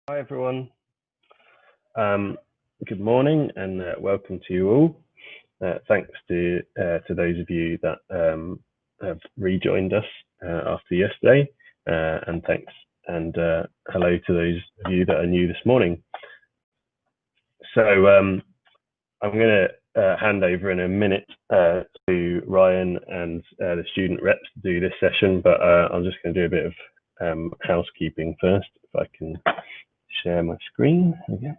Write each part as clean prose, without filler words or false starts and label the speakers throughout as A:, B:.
A: Hi everyone. Good morning and welcome to you all. Thanks to those of you that have rejoined us after yesterday, and thanks and hello to those of you that are new this morning. So I'm going to hand over in a minute to Ryan and the student reps to do this session, but I'm just going to do a bit of housekeeping first, if I can share my screen again.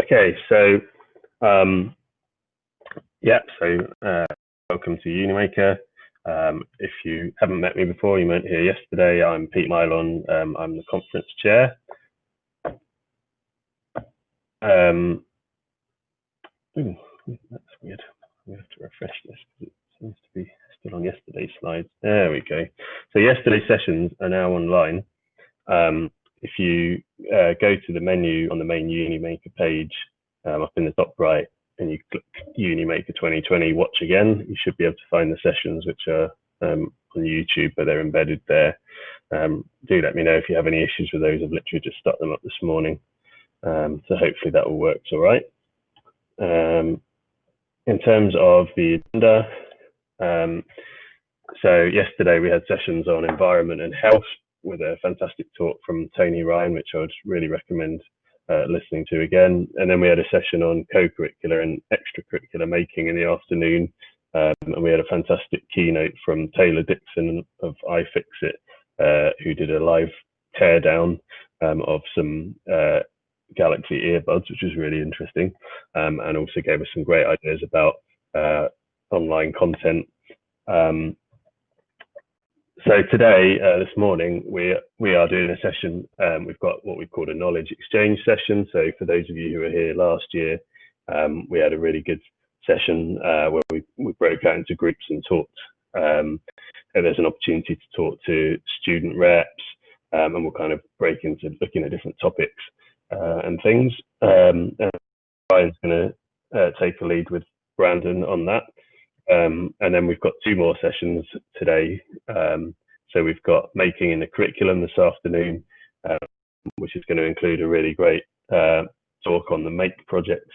A: Okay, so welcome to UNIMAKER. If you haven't met me before, you weren't here yesterday, I'm Pete Mylon. I'm the conference chair. That's weird. We have to refresh this because it seems to be still on yesterday's slides. There we go. So yesterday's sessions are now online. If you go to the menu on the main UNIMAKER page up in the top right, and you click UNIMAKER 2020 Watch Again, you should be able to find the sessions which are on YouTube, but they're embedded there. Do let me know if you have any issues with those. I've literally just started them up this morning. So hopefully that all works all right. In terms of the agenda, so yesterday we had sessions on environment and health with a fantastic talk from Tony Ryan, which I would really recommend listening to again. And then we had a session on co-curricular and extracurricular making in the afternoon. And we had a fantastic keynote from Taylor Dixon of iFixit, who did a live teardown of some Galaxy earbuds, which was really interesting, and also gave us some great ideas about online content. So today, this morning, we are doing a session. We've got what we called a knowledge exchange session. So for those of you who were here last year, we had a really good session where we broke out into groups and talked. And there's an opportunity to talk to student reps, and we'll kind of break into looking at different topics and things. And Ryan's going to take a lead with Brandon on that. And then we've got two more sessions today. So we've got making in the curriculum this afternoon, which is going to include a really great talk on the Make Projects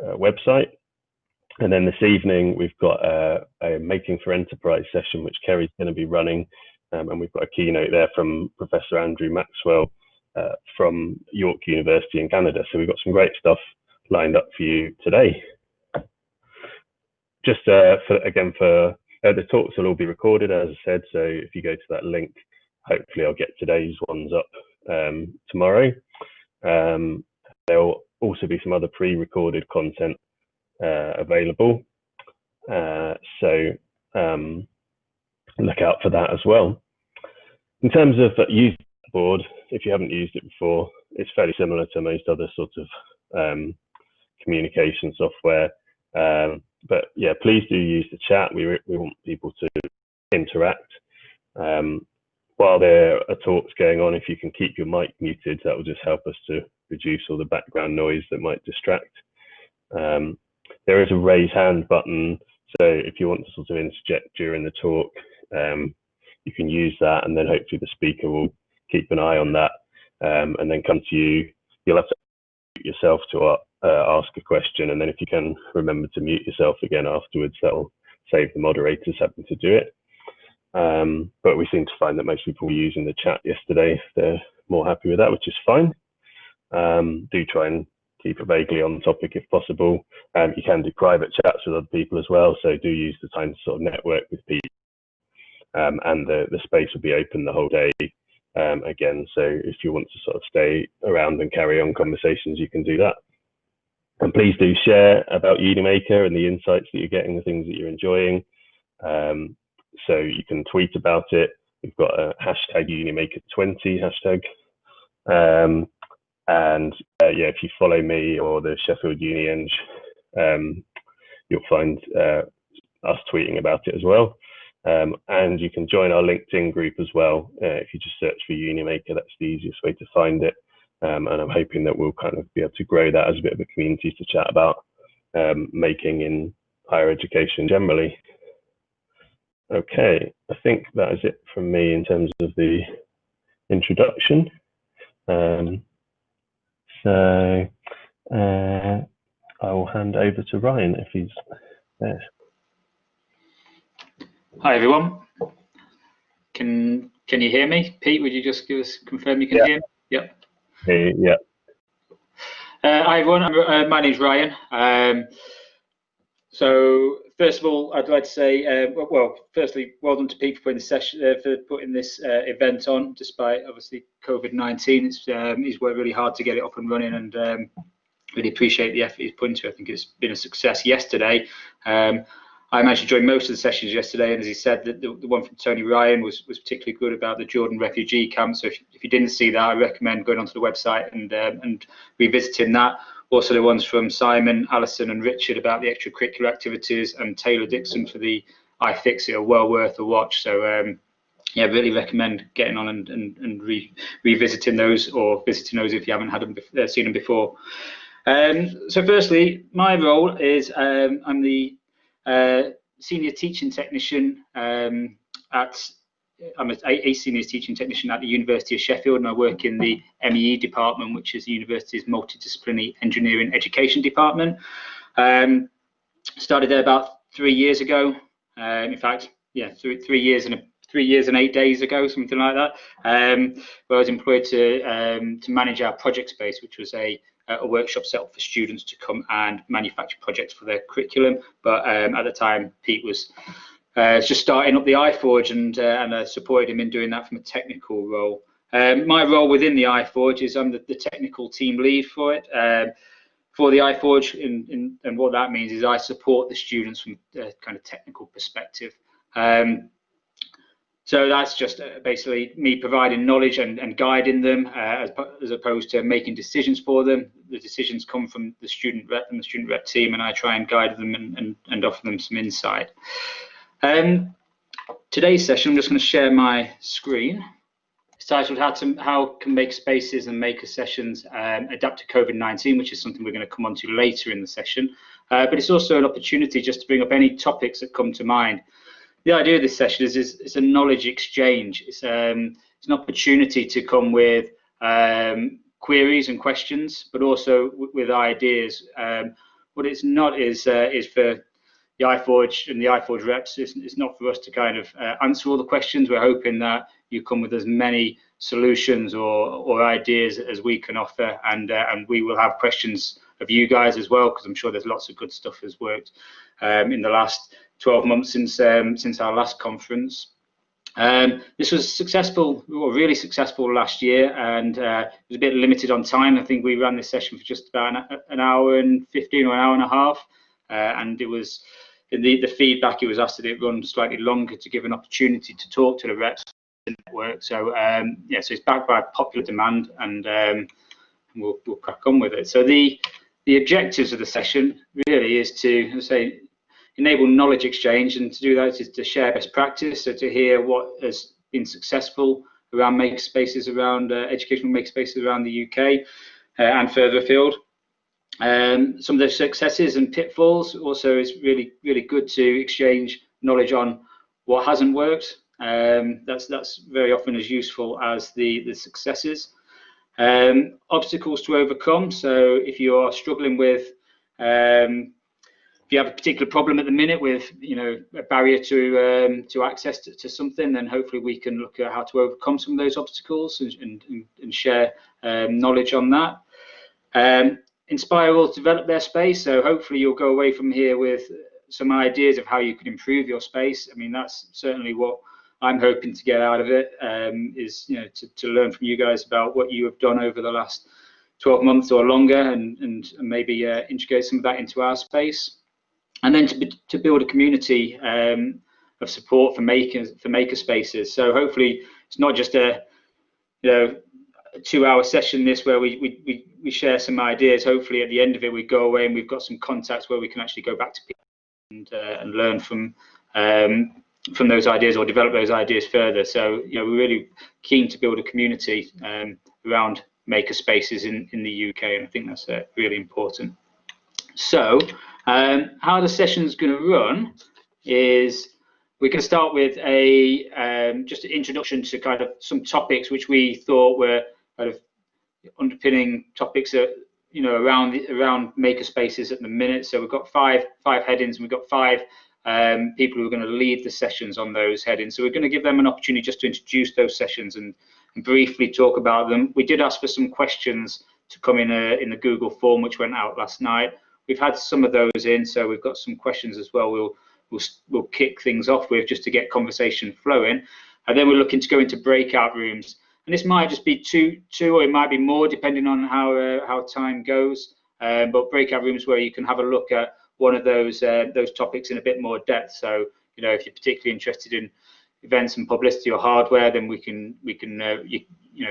A: website. And then this evening, we've got a Making for Enterprise session, which Kerry's going to be running. And we've got a keynote there from Professor Andrew Maxwell from York University in Canada. So we've got some great stuff lined up for you today. Just for the talks will all be recorded, as I said. So if you go to that link, hopefully I'll get today's ones up tomorrow. There'll also be some other pre-recorded content available. So look out for that as well. In terms of using the board, if you haven't used it before, it's fairly similar to most other sorts of communication software. But yeah, please do use the chat. We want people to interact. While there are talks going on, if you can keep your mic muted, that will just help us to reduce all the background noise that might distract. There is a raise hand button, so if you want to sort of interject during the talk, you can use that, and then hopefully the speaker will keep an eye on that, and then come to you. You'll have to mute yourself to ask a question, and then if you can remember to mute yourself again afterwards, that'll save the moderators having to do it. But we seem to find that most people were using the chat yesterday. They're more happy with that, which is fine. Do try and keep it vaguely on topic if possible. You can do private chats with other people as well, so do use the time to sort of network with people. And the space will be open the whole day again, so if you want to sort of stay around and carry on conversations, you can do that. And please do share about UNIMAKER and the insights that you're getting, the things that you're enjoying. So you can tweet about it. We've got a hashtag UNIMAKER20 hashtag. And yeah, if you follow me or the Sheffield UniEng, you'll find us tweeting about it as well. And you can join our LinkedIn group as well. If you just search for UNIMAKER, that's the easiest way to find it. And I'm hoping that we'll kind of be able to grow that as a bit of a community to chat about making in higher education generally. Okay, I think that is it from me in terms of the introduction. So I will hand over to Ryan if he's there.
B: Hi everyone. Can you hear me? Pete, would you just confirm you can hear me? Yep.
A: Hey, yeah.
B: Hi everyone. My name's Ryan. So first of all, I'd like to say, well, firstly, well done to Pete for putting this session, for putting this event on, despite obviously COVID-19. He's worked really hard to get it up and running, and really appreciate the effort he's put into it. I think it's been a success yesterday. I managed to join most of the sessions yesterday, and as he said, the one from Tony Ryan was particularly good about the Jordan refugee camp. So if you didn't see that, I recommend going onto the website and revisiting that. Also, the ones from Simon, Alison, and Richard about the extracurricular activities, and Taylor Dixon for the iFixit are well worth a watch. So yeah, really recommend getting on and revisiting those, or visiting those if you haven't had them seen them before. So firstly, my role is I'm the senior teaching technician I'm a senior teaching technician at the University of Sheffield, and I work in the MEE department, which is the university's multidisciplinary engineering education department. Started there about 3 years ago. In fact, yeah, 3 years and 3 years and 8 days ago, something like that. Where I was employed to manage our project space, which was a workshop set up for students to come and manufacture projects for their curriculum. But at the time, Pete was just starting up the iForge, and I supported him in doing that from a technical role. My role within the iForge is I'm the technical team lead for it, for the iForge, and what that means is I support the students from a kind of technical perspective. So that's just basically me providing knowledge and guiding them, as opposed to making decisions for them. The decisions come from the student rep and the student rep team, and I try and guide them and offer them some insight. Today's session, I'm just going to share my screen. It's titled How Can Makerspaces and Maker Sessions Adapt to COVID-19, which is something we're going to come on to later in the session. But it's also an opportunity just to bring up any topics that come to mind. The idea of this session is it's a knowledge exchange. It's an opportunity to come with queries and questions, but also with ideas. What it's not is for the iForge and the iForge reps. It's not for us to kind of answer all the questions. We're hoping that you come with as many solutions or ideas as we can offer, and we will have questions of you guys as well, because I'm sure there's lots of good stuff has worked in the last 12 months since our last conference. This was successful, or really successful last year, and it was a bit limited on time. I think we ran this session for just about an hour and 15 or an hour and a half, and it was in the feedback, it was asked that it run slightly longer to give an opportunity to talk to the reps in the network. So yeah, so it's backed by popular demand, and we'll crack on with it. So the objectives of the session really is to say enable knowledge exchange, and to do that is to share best practice, so to hear what has been successful around makerspaces, around educational makerspaces around the UK and further afield. Some of the successes and pitfalls. Also, is really good to exchange knowledge on what hasn't worked. That's very often as useful as the successes. Obstacles to overcome. So if you are struggling with if you have a particular problem at the minute with, a barrier to access to something, then hopefully we can look at how to overcome some of those obstacles and share knowledge on that. Inspire all to develop their space. So hopefully you'll go away from here with some ideas of how you could improve your space. I mean, that's certainly what I'm hoping to get out of it, is to learn from you guys about what you have done over the last 12 months or longer, and maybe integrate some of that into our space. And then to build a community of support for makerspaces. So hopefully it's not just a 2-hour session where we share some ideas. Hopefully at the end of it we go away and we've got some contacts where we can actually go back to people and learn from those ideas, or develop those ideas further. So we're really keen to build a community around makerspaces in the UK, and I think that's really important. So how the session's going to run is we're going to start with a just an introduction to kind of some topics which we thought were kind of underpinning topics that around makerspaces at the minute. So we've got five headings, and we've got five people who are going to lead the sessions on those headings. So we're going to give them an opportunity just to introduce those sessions and briefly talk about them. We did ask for some questions to come in the Google form, which went out last night. We've had some of those in, so we've got some questions as well. We'll kick things off with just to get conversation flowing, and then we're looking to go into breakout rooms. And this might just be two, or it might be more, depending on how time goes. But breakout rooms where you can have a look at one of those topics in a bit more depth. So if you're particularly interested in events and publicity or hardware, then we can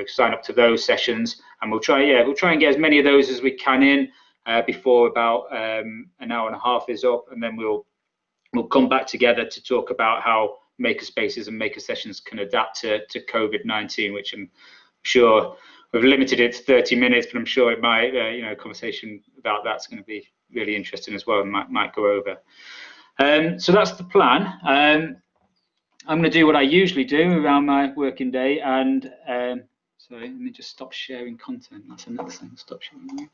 B: sign up to those sessions, and we'll try and get as many of those as we can in before about an hour and a half is up, and then we'll come back together to talk about how makerspaces and maker sessions can adapt to COVID-19, which I'm sure we've limited it to 30 minutes, but I'm sure it might, conversation about that's going to be really interesting as well, and might go over. So that's the plan. I'm going to do what I usually do around my working day, and sorry, let me just stop sharing content. That's another thing. Stop sharing.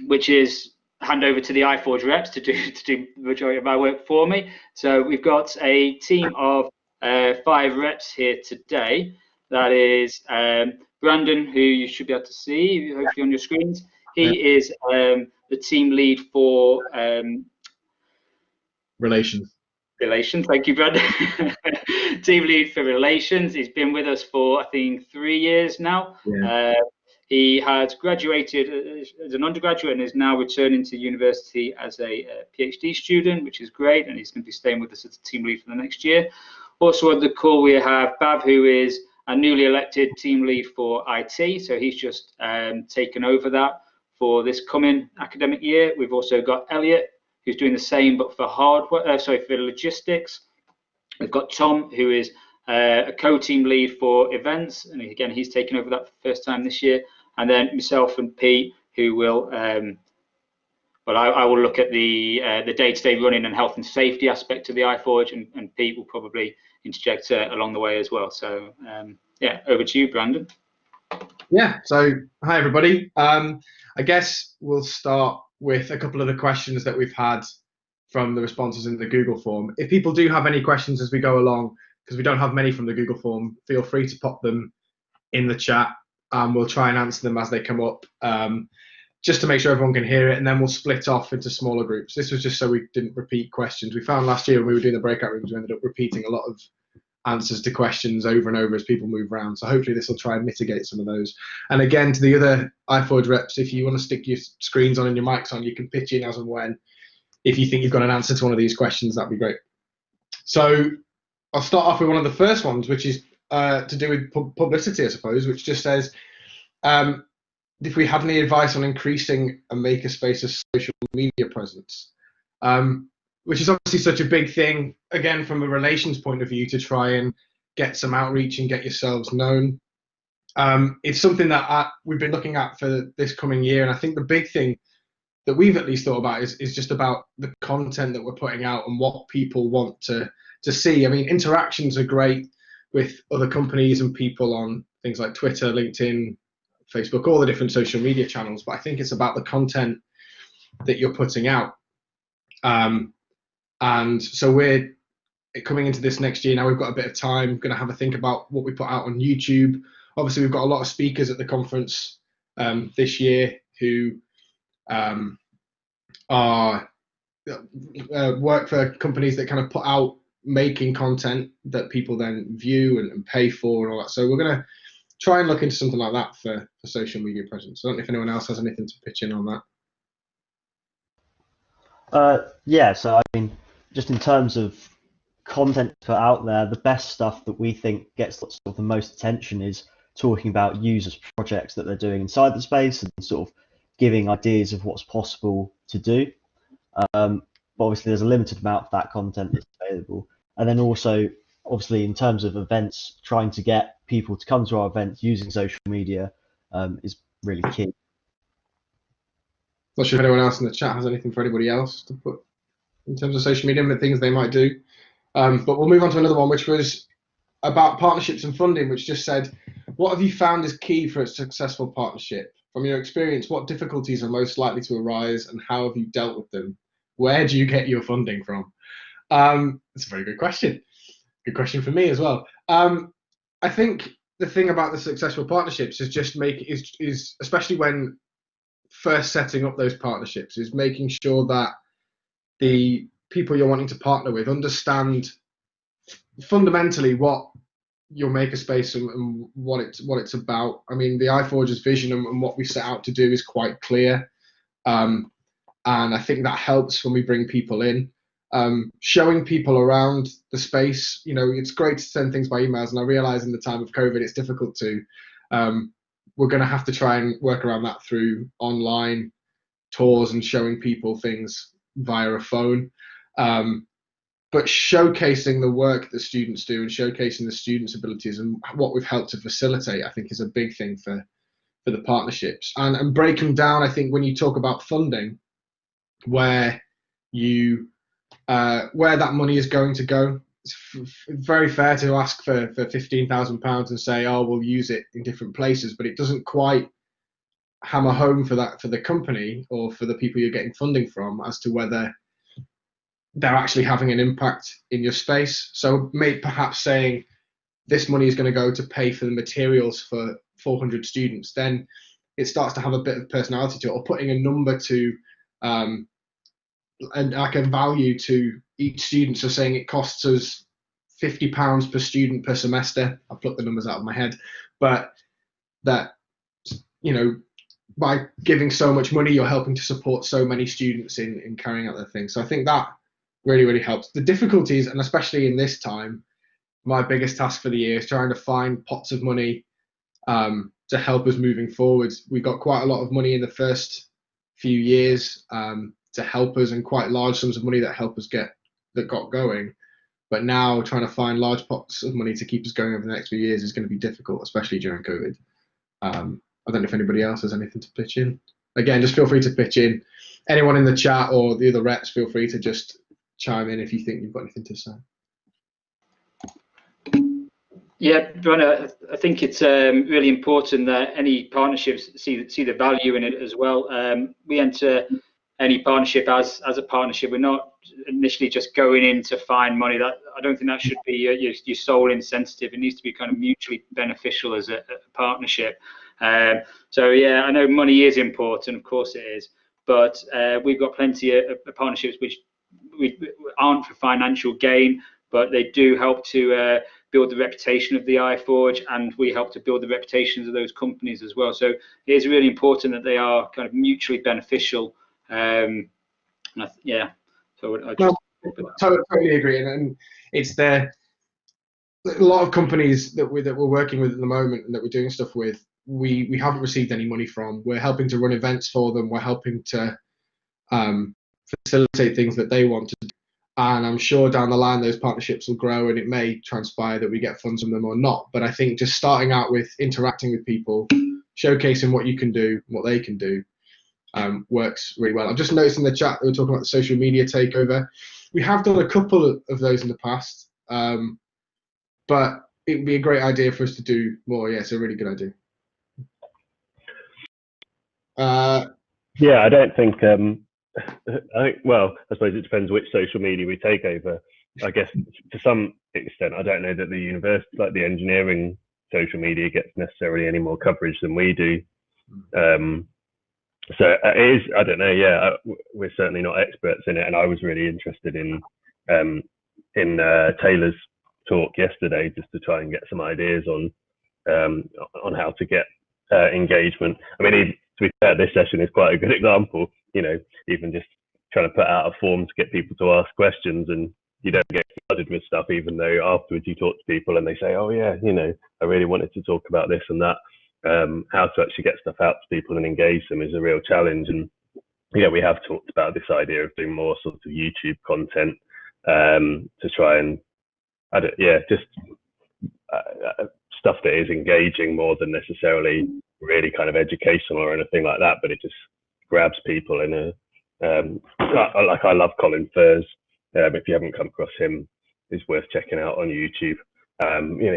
B: Which is hand over to the iForge reps to do the majority of my work for me. So we've got a team of 5 reps here today. That is Brandon, who you should be able to see hopefully on your screens. He is the team lead for
C: relations.
B: Thank you, Brandon. Team lead for relations. He's been with us for I think 3 years now. Yeah. He has graduated as an undergraduate and is now returning to university as a PhD student, which is great, and he's going to be staying with us as a team lead for the next year. Also on the call we have Bav, who is a newly elected team lead for IT, so he's just taken over that for this coming academic year. We've also got Elliot, who's doing the same but for hardware, for logistics. We've got Tom, who is a co-team lead for events, and again he's taken over that for the first time this year. And then myself and Pete, who will, I will look at the day-to-day running and health and safety aspect of the iForge, and Pete will probably interject along the way as well. So yeah, over to you, Brandon.
C: Yeah. So hi everybody. I guess we'll start with a couple of the questions that we've had from the responses in the Google form. If people do have any questions as we go along, because we don't have many from the Google form, feel free to pop them in the chat. We'll try and answer them as they come up, just to make sure everyone can hear it, and then we'll split off into smaller groups. This was just so we didn't repeat questions. We found last year when we were doing the breakout rooms, we ended up repeating a lot of answers to questions over and over as people move around. So hopefully this will try and mitigate some of those. And again, to the other iForge reps, if you want to stick your screens on and your mics on, you can pitch in as and when. If you think you've got an answer to one of these questions, that'd be great. So I'll start off with one of the first ones, which is to do with publicity, I suppose, which just says, if we have any advice on increasing a makerspace's social media presence, which is obviously such a big thing, again, from a relations point of view, to try and get some outreach and get yourselves known. It's something that we've been looking at for this coming year, and I think the big thing that we've at least thought about is just about the content that we're putting out and what people want to see. I mean, interactions are great with other companies and people on things like Twitter, LinkedIn, Facebook, all the different social media channels, but I think it's about the content that you're putting out. And so we're coming into this next year now. We've got a bit of time, going to have a think about what we put out on YouTube. Obviously, we've got a lot of speakers at the conference this year who are work for companies that kind of put out making content that people then view and pay for and all that. So we're going to try and look into something like that for social media presence. I don't know if anyone else has anything to pitch in on
D: that. Yeah, so I mean, just in terms of content put out there, the best stuff that we think gets sort of the most attention is talking about users' projects that they're doing inside the space and sort of giving ideas of what's possible to do. But obviously there's a limited amount of that content that's available. And then also, obviously, in terms of events, trying to get people to come to our events using social media is really key.
C: Not sure if anyone else in the chat has anything for anybody else to put. in terms of social media and the things they might do. But we'll move on to another one, which was about partnerships and funding, which just said, what have you found is key for a successful partnership? From your experience, what difficulties are most likely to arise and how have you dealt with them? Where do you get your funding from? It's a very good question. Good question for me as well. I think the thing about the successful partnerships is just is especially when first setting up those partnerships, is making sure that the people you're wanting to partner with understand fundamentally what your makerspace and what it's about. I mean, the iForge's vision and what we set out to do is quite clear, and I think that helps when we bring people in. Showing people around the space, you know, it's great to send things by emails, and I realize in the time of COVID it's difficult to. We're going to have to try and work around that through online tours and showing people things via a phone. But showcasing the work that students do and showcasing the students' abilities and what we've helped to facilitate, I think, is a big thing for the partnerships. And breaking down, I think, when you talk about funding, where that money is going to go. It's very fair to ask for £15,000 and say, oh, we'll use it in different places, but it doesn't quite hammer home for the company or for the people you're getting funding from as to whether they're actually having an impact in your space. So perhaps saying this money is going to go to pay for the materials for 400 students, then it starts to have a bit of personality to it, or putting a number to and like a value to each student. So saying it costs us £50 per student per semester. I've plucked the numbers out of my head, but that, you know, by giving so much money, you're helping to support so many students in carrying out their thing. So I think that really, really helps. The difficulties, and especially in this time, my biggest task for the year is trying to find pots of money to help us moving forward. We got quite a lot of money in the first few years to help us, and quite large sums of money that help us got going. But now trying to find large pots of money to keep us going over the next few years is going to be difficult, especially during COVID. I don't know if anybody else has anything to pitch in. Again, just feel free to pitch in. Anyone in the chat or the other reps, feel free to just chime in if you think you've got anything to say.
B: Yeah, Brian, I think it's really important that any partnerships see the value in it as well. We enter any partnership as a partnership. We're not initially just going in to find money. That I don't think that should be your sole incentive. It needs to be kind of mutually beneficial as a partnership. So yeah, I know money is important, of course it is, but we've got plenty of partnerships which aren't for financial gain, but they do help to build the reputation of the iForge, and we help to build the reputations of those companies as well. So it is really important that they are kind of mutually beneficial. Yeah, so I just
C: totally agree, and it's a lot of companies that we're working with at the moment and that we're doing stuff with. We haven't received any money from. We're helping to run events for them. We're helping to facilitate things that they want to do. And I'm sure down the line those partnerships will grow, and it may transpire that we get funds from them or not. But I think just starting out with interacting with people, showcasing what you can do, what they can do, works really well. I've just noticed in the chat that we're talking about the social media takeover. We have done a couple of those in the past, but it would be a great idea for us to do more. Yeah, it's a really good idea.
A: Yeah, I don't think. Well, I suppose it depends which social media we take over. I guess to some extent, I don't know that the university, like the engineering social media, gets necessarily any more coverage than we do. So it is. I don't know. Yeah, we're certainly not experts in it, and I was really interested in Taylor's talk yesterday, just to try and get some ideas on how to get engagement. I mean, to be fair, this session is quite a good example. You know, even just trying to put out a form to get people to ask questions, and you don't get flooded with stuff, even though afterwards you talk to people and they say, oh yeah, you know, I really wanted to talk about this and that. How to actually get stuff out to people and engage them is a real challenge. And yeah, we have talked about this idea of doing more sort of YouTube content to try and just stuff that is engaging more than necessarily really kind of educational or anything like that, but it just grabs people in I love Colin Furze. If you haven't come across him, it's worth checking out on YouTube.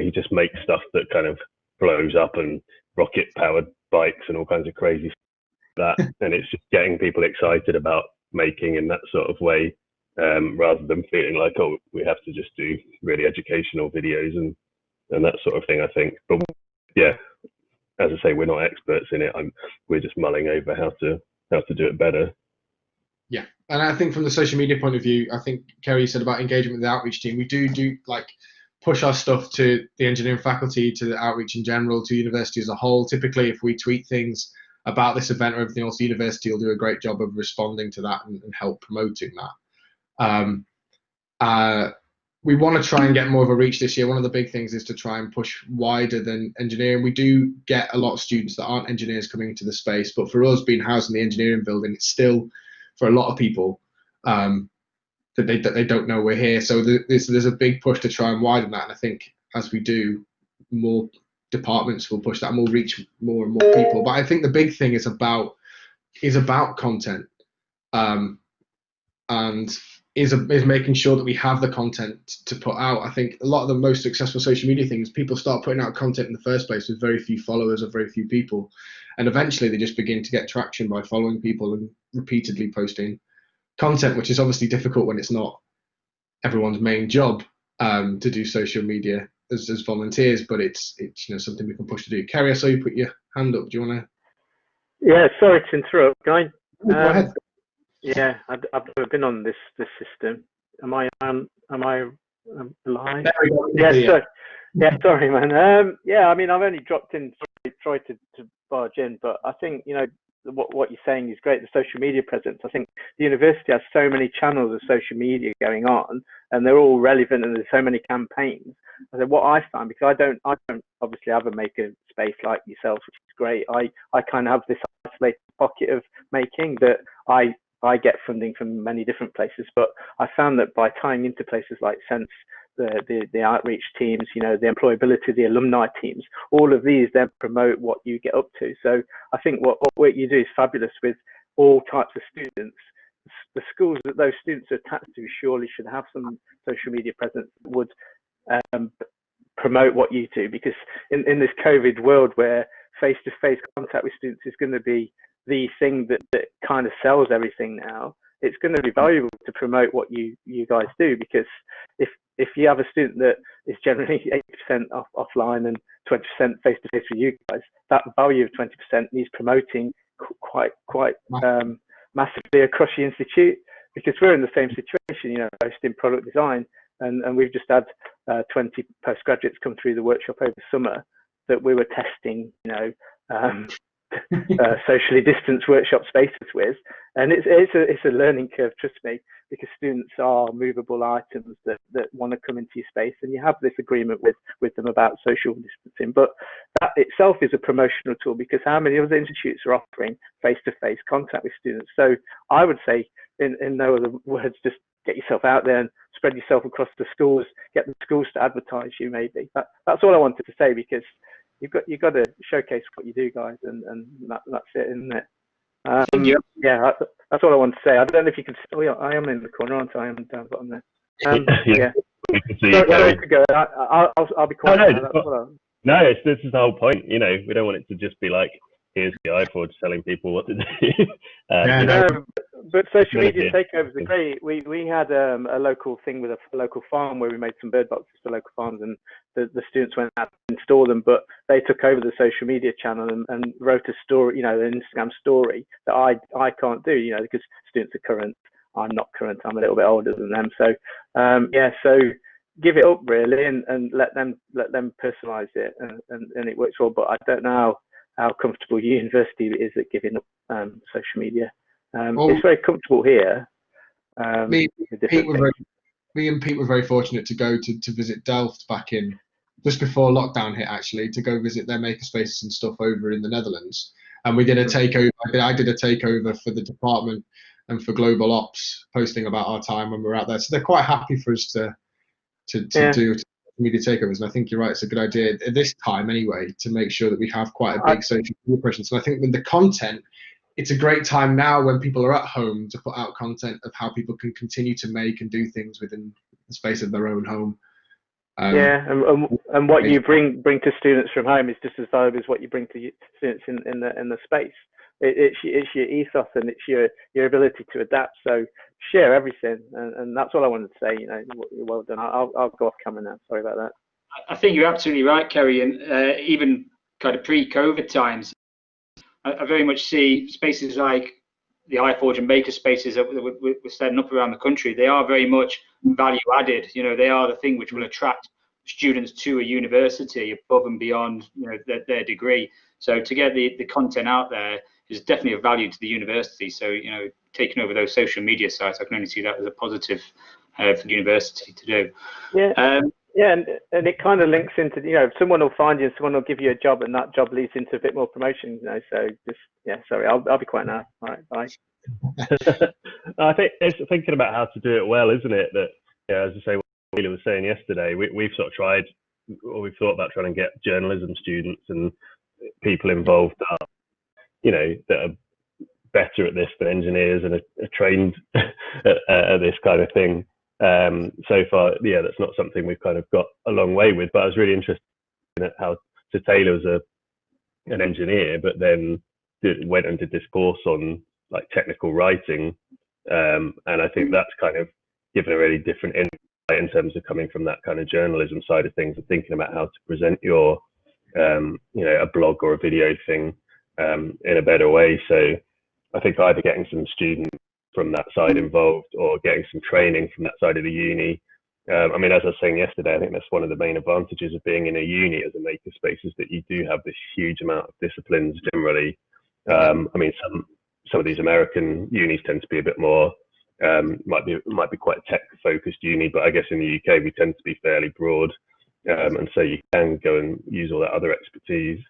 A: He just makes stuff that kind of blows up, and rocket powered bikes and all kinds of crazy stuff like that. And it's just getting people excited about making in that sort of way, rather than feeling like, oh, we have to just do really educational videos and that sort of thing, I think. But yeah, as I say, we're not experts in it. We're just mulling over how to do it better.
C: Yeah, and I think from the social media point of view, I think Kerry said about engagement with the outreach team. We do like push our stuff to the engineering faculty, to the outreach in general, to university as a whole. Typically, if we tweet things about this event or everything else, the university will do a great job of responding to that and help promoting that. We want to try and get more of a reach this year. One of the big things is to try and push wider than engineering. We do get a lot of students that aren't engineers coming into the space, but for us, being housed in the engineering building, it's still, for a lot of people, that they don't know we're here. So there's a big push to try and widen that. And I think as we do, more departments will push that and we'll reach more and more people. But I think the big thing is about content, and is making sure that we have the content to put out. I think a lot of the most successful social media things, people start putting out content in the first place with very few followers or very few people, and eventually they just begin to get traction by following people and repeatedly posting content, which is obviously difficult when it's not everyone's main job to do social media as volunteers, but it's something we can push to do. Kerry, I saw you put your hand up. Do you want to?
E: Yeah, sorry to interrupt, guys.
C: Go ahead.
E: Yeah, I've never been on this system. Am I live? Sorry, man. Yeah, I mean, I've only dropped in, tried to barge in, but I think what you're saying is great. The social media presence. I think the university has so many channels of social media going on, and they're all relevant, and there's so many campaigns. And then what I find, because I don't obviously have a maker space like yourself, which is great. I kind of have this isolated pocket of making that I get funding from many different places, but I found that by tying into places like Sense, the outreach teams, the employability, the alumni teams, all of these then promote what you get up to. So I think what you do is fabulous with all types of students. The schools that those students are attached to surely should have some social media presence that would promote what you do, because in this COVID world where face-to-face contact with students is going to be the thing that kind of sells everything now, it's going to be valuable to promote what you guys do, because if you have a student that is generally 80% offline and 20% face-to-face with you guys, that value of 20% needs promoting quite massively across the institute, because we're in the same situation, hosting product design, and we've just had 20 postgraduates come through the workshop over summer that we were testing, socially distanced workshop spaces with, and it's a learning curve, trust me, because students are movable items that want to come into your space, and you have this agreement with them about social distancing. But that itself is a promotional tool, because how many other institutes are offering face-to-face contact with students? So I would say, in no other words, just get yourself out there and spread yourself across the schools, get the schools to advertise you. Maybe that's all I wanted to say, because you've got to showcase what you do, guys, and that's it, isn't it? Yeah, that's all I want to say. I don't know if you can. Oh, yeah, I am in the corner, aren't I? I'm down bottom there. Yeah. Sorry to go. I'll be quiet.
A: This is the whole point. We don't want it to just be like, here's the iPod telling people what to do.
E: But social media takeovers are great. We had a local thing with a local farm where we made some bird boxes for local farms, and the students went out to install them, but they took over the social media channel and wrote a story, an Instagram story that I can't do, because students are current. I'm not current. I'm a little bit older than them. So so give it up really, and let them personalize it, and it works well. But I don't know how comfortable university is at giving up social media. It's very comfortable here.
C: Me and Pete were very fortunate to go to visit Delft back in just before lockdown hit, actually, to go visit their makerspaces and stuff over in the Netherlands. And we did a takeover. I did a takeover for the department and for global ops, posting about our time when we were out there. So they're quite happy for us to do media takeovers. And I think you're right. It's a good idea at this time anyway to make sure that we have quite a big social media presence. And I think with the content, it's a great time now when people are at home to put out content of how people can continue to make and do things within the space of their own home.
E: Yeah, and what you bring to students from home is just as valuable as what you bring to students in the space. It's your ethos and it's your ability to adapt. So share everything, and that's all I wanted to say. You know, well done. I'll go off camera now. Sorry about that.
B: I think you're absolutely right, Kerry. And even kind of pre-COVID times, I very much see spaces like the iForge and makerspaces that we're setting up around the country. They are very much value added. You know, they are the thing which will attract students to a university above and beyond, you know, their degree. So to get the content out there is definitely of value to the university. So, you know, taking over those social media sites, I can only see that as a positive for the university to do.
E: Yeah. Yeah, and it kind of links into, you know, someone will find you and someone will give you a job, and that job leads into a bit more promotion, you know. So just, yeah, sorry, I'll be quiet now. All right, bye.
A: I think it's thinking about how to do it well, isn't it? That, yeah, as I say, what Wheeler was saying yesterday, we've sort of tried, or we've thought about trying to get journalism students and people involved that are, you know, that are better at this than engineers and are trained at this kind of thing. So far, yeah, that's not something we've kind of got a long way with. But I was really interested in how Taylor was an engineer, but then went and did this course on like technical writing, and I think that's kind of given a really different insight in terms of coming from that kind of journalism side of things and thinking about how to present your, you know, a blog or a video thing in a better way. So I think either getting some students from that side involved or getting some training from that side of the uni. I mean, as I was saying yesterday, I think that's one of the main advantages of being in a uni as a makerspace is that you do have this huge amount of disciplines generally. I mean, some of these American unis tend to be a bit more, might be quite a tech-focused uni, but I guess in the UK we tend to be fairly broad, and so you can go and use all that other expertise.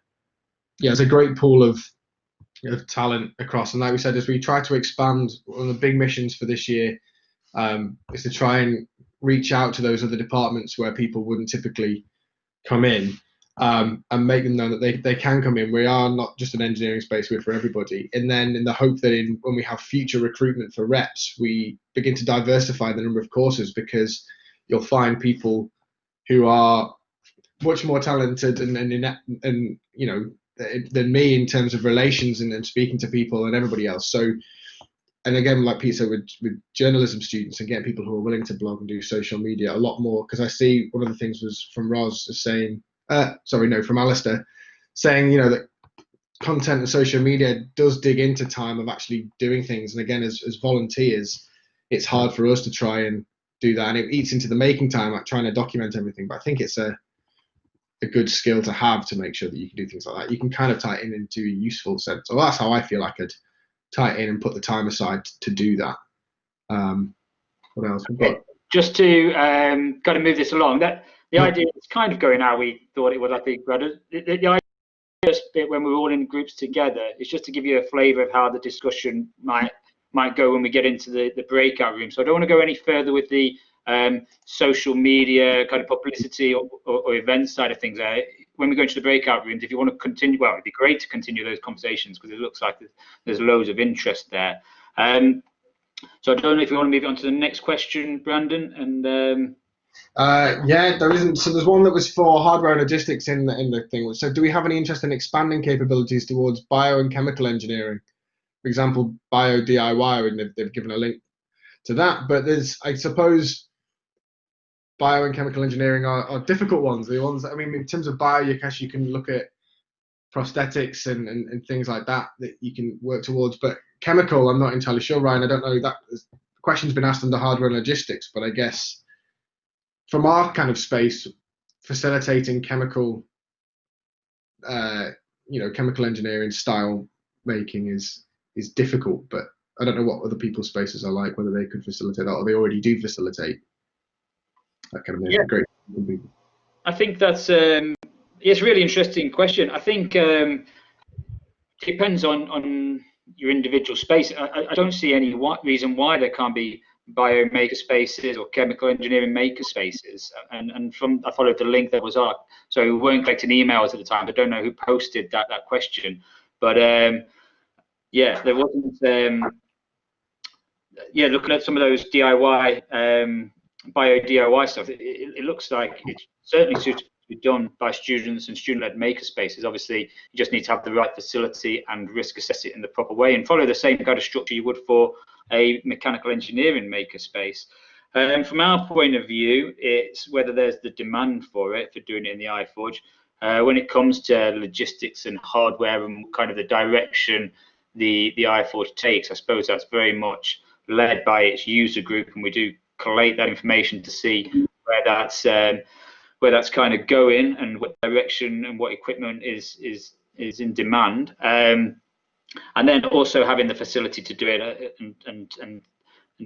C: Yeah, it's a great pool of talent across, and like we said, as we try to expand, one of the big missions for this year is to try and reach out to those other departments where people wouldn't typically come in, and make them know that they can come in. We are not just an engineering space, we're for everybody. And then in the hope that when we have future recruitment for reps, we begin to diversify the number of courses, because you'll find people who are much more talented and you know, than me in terms of relations and speaking to people and everybody else. So, and again, like Pete said, with journalism students and getting people who are willing to blog and do social media a lot more, because I see one of the things was from Roz saying, from Alistair saying, you know, that content and social media does dig into time of actually doing things. And again, as volunteers, it's hard for us to try and do that, and it eats into the making time, like trying to document everything. But I think it's a good skill to have, to make sure that you can do things like that. You can kind of tie it into a useful sense. So that's how I feel I could tie it in and put the time aside to do that. What else?
B: Okay. Just to kind of move this along, the idea is kind of going how we thought it would, I think, Brad. The idea bit when we're all in groups together is just to give you a flavour of how the discussion might go when we get into the breakout room. So I don't want to go any further with the social media kind of publicity or event side of things. When we go into the breakout rooms, if you want to continue, well, it'd be great to continue those conversations because it looks like there's loads of interest there. So I don't know if you want to move on to the next question, Brandon. And
C: yeah, there isn't. So there's one that was for hardware and logistics in the thing. So do we have any interest in expanding capabilities towards bio and chemical engineering? For example, bio DIY, and they've given a link to that. But there's, I suppose, bio and chemical engineering are difficult ones. The ones, I mean, in terms of bio, you can look at prosthetics and things like that you can work towards. But chemical, I'm not entirely sure, Ryan. I don't know. That the question's been asked under hardware and logistics, but I guess from our kind of space, facilitating chemical, chemical engineering style making is difficult. But I don't know what other people's spaces are like, whether they could facilitate that or they already do facilitate that kind of thing.
B: Yeah.
C: Great.
B: I think that's it's a really interesting question. I think it depends on your individual space. I don't see any reason why there can't be bio makerspaces or chemical engineering makerspaces. And I followed the link that was up. So we weren't collecting emails at the time. I don't know who posted that question, but yeah, there wasn't. Yeah, looking at some of those DIY, bio DIY stuff, it looks like it's certainly suitable to be done by students and student-led makerspaces. Obviously, you just need to have the right facility and risk assess it in the proper way and follow the same kind of structure you would for a mechanical engineering makerspace. From our point of view, it's whether there's the demand for it, for doing it in the iForge. When it comes to logistics and hardware and kind of the direction the iForge takes, I suppose that's very much led by its user group, and we do collate that information to see where that's kind of going and what direction and what equipment is in demand, and then also having the facility to do it, and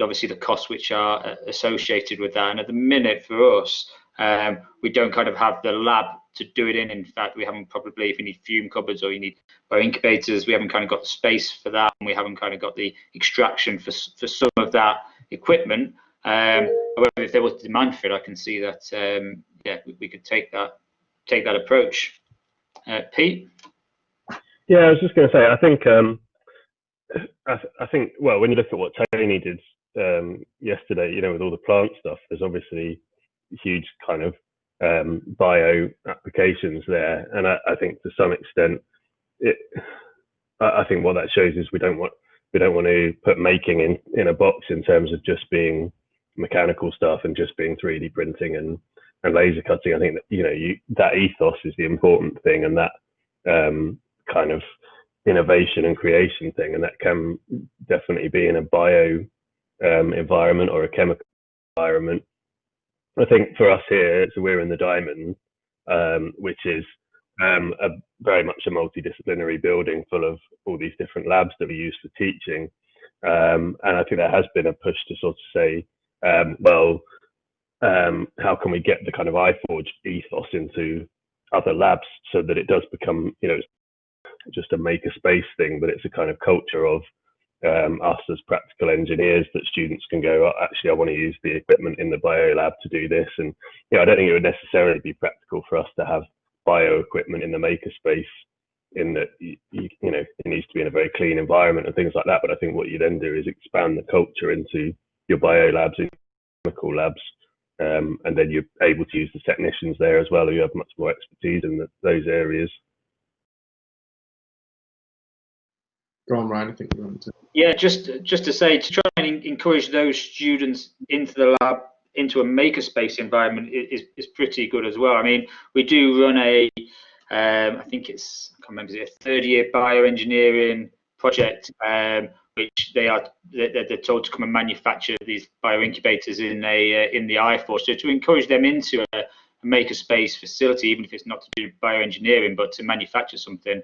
B: obviously the costs which are associated with that. And at the minute for us, we don't kind of have the lab to do it in. In fact, we haven't probably, if you need fume cupboards or you need incubators, we haven't kind of got the space for that, and we haven't kind of got the extraction for some of that equipment. However, if there was demand for it, I can see that yeah, we could take that approach. Pete?
A: Yeah, I was just going to say, I think, well, when you look at what Tony did yesterday, you know, with all the plant stuff, there's obviously huge kind of bio applications there, and I think to some extent, I think what that shows is we don't want to put making in a box in terms of just being mechanical stuff and just being 3D printing and laser cutting. I think that, you know, that ethos is the important thing, and that kind of innovation and creation thing, and that can definitely be in a bio environment or a chemical environment. I think for us here, so we're in the Diamond, which is very much a multidisciplinary building full of all these different labs that we use for teaching. And I think there has been a push to sort of say, well, how can we get the kind of iForge ethos into other labs so that it does become, you know, just a makerspace thing, but it's a kind of culture of us as practical engineers that students can go, oh, actually, I want to use the equipment in the bio lab to do this. And you know, I don't think it would necessarily be practical for us to have bio equipment in the makerspace, in that you know, it needs to be in a very clean environment and things like that. But I think what you then do is expand the culture into your bio labs and chemical labs, and then you're able to use the technicians there as well, who have much more expertise in those areas.
C: Go on, Ryan. I think you want to.
B: Yeah, just to say, to try and encourage those students into the lab, into a makerspace environment is pretty good as well. I mean, we do run a, I think it's, I can't remember, is it a third-year bioengineering project, which they're told to come and manufacture these bioincubators in the iForge. So to encourage them into a makerspace facility, even if it's not to do bioengineering, but to manufacture something.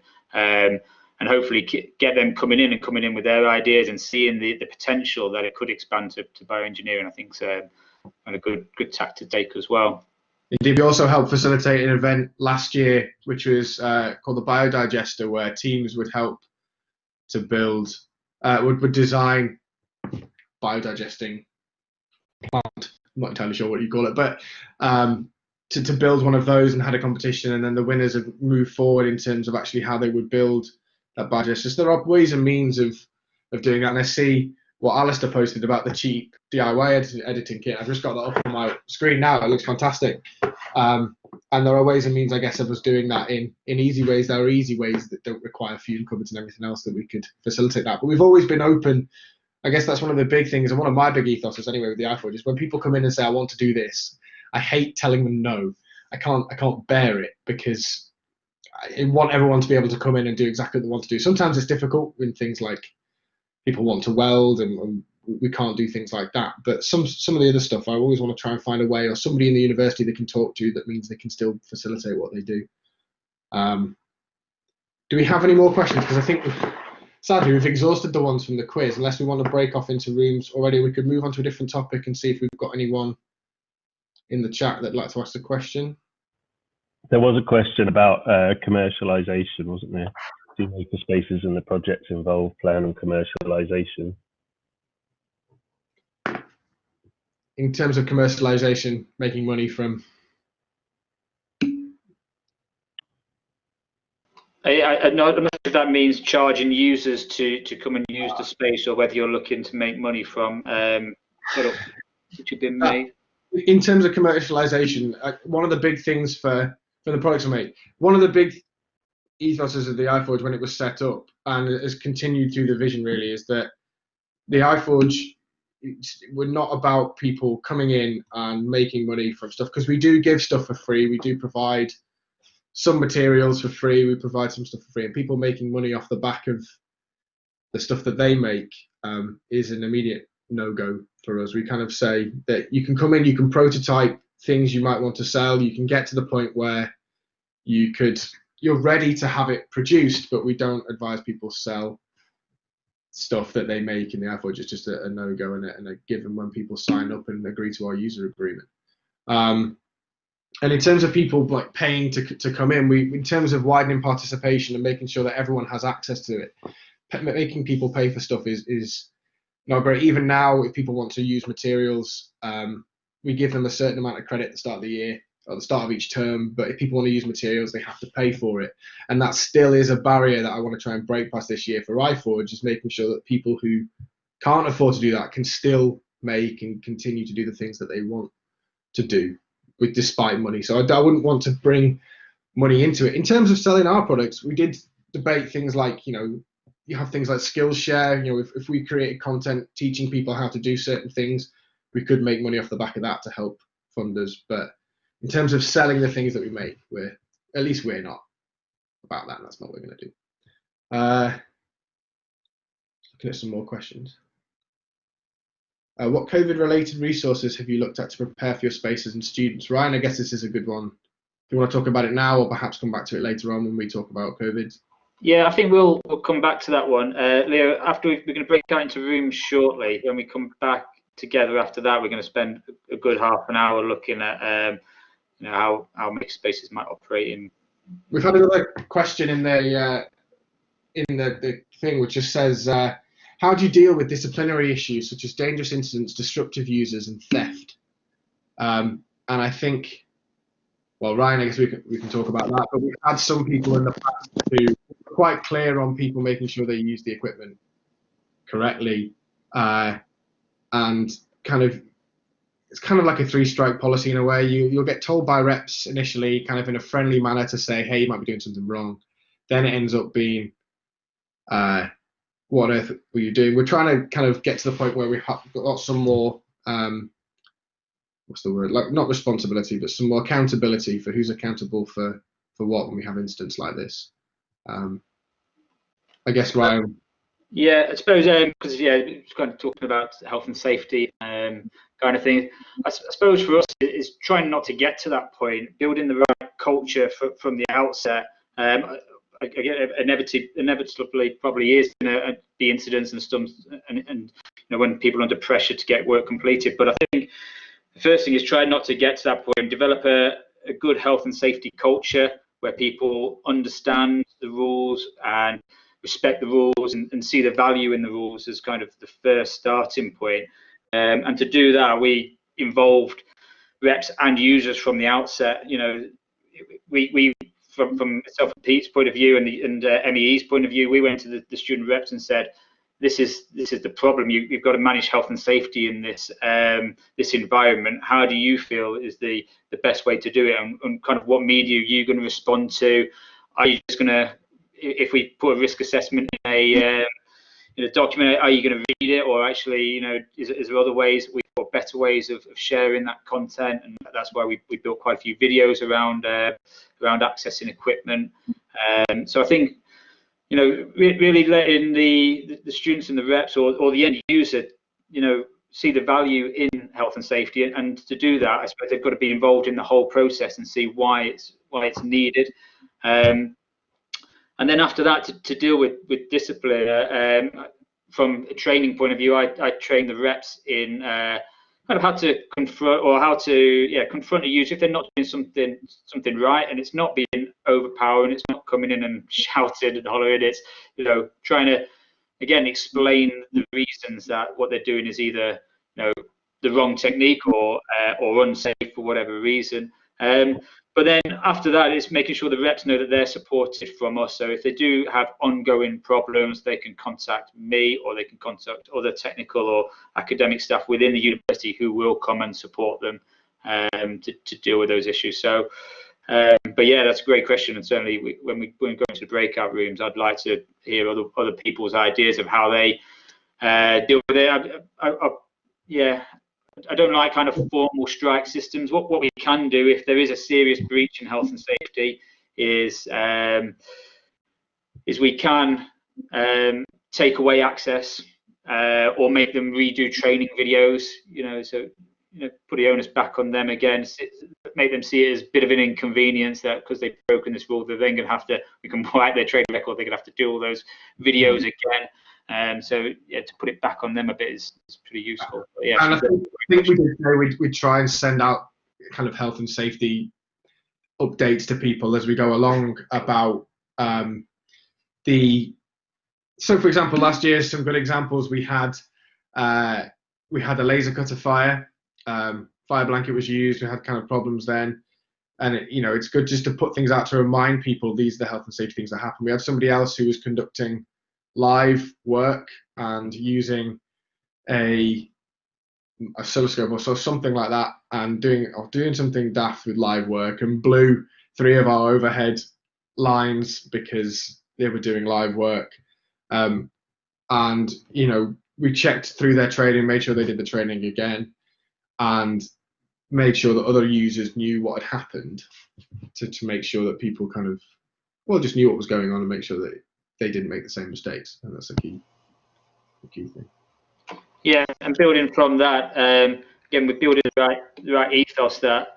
B: And hopefully get them coming in with their ideas and seeing the potential that it could expand to bioengineering. I think it's a good tack to take as well.
C: Indeed, we also helped facilitate an event last year, which was called the Biodigester, where teams would help to build, would design biodigesting plant. I'm not entirely sure what you call it, but to build one of those, and had a competition, and then the winners have moved forward in terms of actually how they would build that biodigestor. So there are ways and means of doing that. And I see what Alistair posted about the cheap DIY editing kit. I've just got that up on my screen now. It looks fantastic. And there are ways and means, I guess, of us doing that in easy ways. There are easy ways that don't require fume cupboards and everything else that we could facilitate that. But we've always been open. I guess that's one of the big things, and one of my big ethoses anyway with the iForge is when people come in and say, I want to do this, I hate telling them no. I can't bear it, because I want everyone to be able to come in and do exactly what they want to do. Sometimes it's difficult when things like people want to weld and we can't do things like that. But some of the other stuff, I always want to try and find a way, or somebody in the university they can talk to that means they can still facilitate what they do. Do we have any more questions? Because I think sadly we've exhausted the ones from the quiz. Unless we want to break off into rooms already, we could move on to a different topic and see if we've got anyone in the chat that'd like to ask a question.
A: There was a question about commercialization, wasn't there? Do makerspaces and the projects involve plan and commercialization?
C: In terms of commercialization, making money from.
B: I'm not sure if that means charging users to come and use the space, or whether you're looking to make money from products which have been made.
C: In terms of commercialization, one of the big things for the products we make, one of the big ethoses of the iForge when it was set up, and has continued through the vision really, is that the iForge, we're not about people coming in and making money from stuff, because we do give stuff for free. We do provide some materials for free. We provide some stuff for free, and people making money off the back of the stuff that they make is an immediate no-go for us. We kind of say that you can come in, you can prototype things you might want to sell, you can get to the point where you're ready to have it produced, but we don't advise people sell stuff that they make in the iForge. It's just a no-go and a given when people sign up and agree to our user agreement. And in terms of people like paying to come in, in terms of widening participation and making sure that everyone has access to it, making people pay for stuff is not great. Even now, if people want to use materials, we give them a certain amount of credit at the start of the year, or the start of each term, but if people want to use materials, they have to pay for it. And that still is a barrier that I want to try and break past this year for iForge, is making sure that people who can't afford to do that can still make and continue to do the things that they want to do despite money. So I wouldn't want to bring money into it. In terms of selling our products, we did debate things like, you have things like Skillshare. If we created content teaching people how to do certain things, we could make money off the back of that to help funders. But in terms of selling the things that we make, we're not about that. That's not what we're going to do. Looking at some more questions. What COVID-related resources have you looked at to prepare for your spaces and students? Ryan, I guess this is a good one. Do you want to talk about it now, or perhaps come back to it later on when we talk about COVID?
B: Yeah, I think we'll come back to that one. Leo, after we're going to break out into rooms shortly. When we come back together after that, we're going to spend a good half an hour looking at how makerspaces might operate in.
C: We've had another question in the thing, which just says, how do you deal with disciplinary issues such as dangerous incidents, disruptive users, and theft? And I think, well, Ryan, I guess we can talk about that, but we've had some people in the past who are quite clear on people making sure they use the equipment correctly, and it's kind of like a three-strike policy in a way. You'll get told by reps initially, kind of in a friendly manner, to say, hey, you might be doing something wrong. Then it ends up being, what on earth were you doing? We're trying to kind of get to the point where we've got some more, what's the word? Like, not responsibility, but some more accountability for who's accountable for what when we have incidents like this. I guess, Ryan.
B: Yeah, I suppose because it's kind of talking about health and safety kind of thing. I suppose for us is trying not to get to that point, building the right culture from the outset. Again, inevitably probably is going to be incidents and stuff, and when people are under pressure to get work completed. But I think the first thing is try not to get to that point. Develop a good health and safety culture where people understand the rules and respect the rules and see the value in the rules as kind of the first starting point. And to do that, we involved reps and users from the outset. We from myself and Pete's point of view and MEE's point of view, we went to the student reps and said, this is the problem. You've got to manage health and safety in this environment. How do you feel is the best way to do it? And kind of what media are you going to respond to? Are you just going to, if we put a risk assessment in a document, are you going to read it, or actually, is there other ways, or better ways of sharing that content? And that's why we built quite a few videos around accessing equipment. So I think, really letting the students and the reps or the end user, see the value in health and safety, and to do that, I suppose they've got to be involved in the whole process and see why it's needed. And then after that, to deal with discipline, from a training point of view, I train the reps in kind of how to confront a user if they're not doing something right, and it's not being overpowering, it's not coming in and shouting and hollering, it's trying to again explain the reasons that what they're doing is either the wrong technique or unsafe for whatever reason. But then after that, it's making sure the reps know that they're supported from us. So if they do have ongoing problems, they can contact me, or they can contact other technical or academic staff within the university who will come and support them to deal with those issues. So, but yeah, that's a great question. And certainly when we go into the breakout rooms, I'd like to hear other people's ideas of how they deal with it. Yeah. I don't like kind of formal strike systems. What we can do if there is a serious breach in health and safety is we can take away access or make them redo training videos. So put the onus back on them again. Make them see it as a bit of an inconvenience that because they've broken this rule, they're then going to have to. We can wipe their training record. They're going to have to do all those videos again. So yeah, to put it back on them a bit is pretty useful. But yeah,
C: and I think we did say we'd try and send out kind of health and safety updates to people as we go along about So for example, last year, some good examples, we had a laser cutter fire. Fire blanket was used. We had kind of problems then. And it's good just to put things out to remind people these are the health and safety things that happen. We had somebody else who was conducting live work and using a oscilloscope or so, something like that, and doing something daft with live work, and blew 3 of our overhead lines because they were doing live work. And we checked through their training, made sure they did the training again, and made sure that other users knew what had happened to make sure that people kind of just knew what was going on and make sure that they didn't make the same mistakes. And that's a key thing.
B: Yeah, and building from that, again, we're building the right ethos that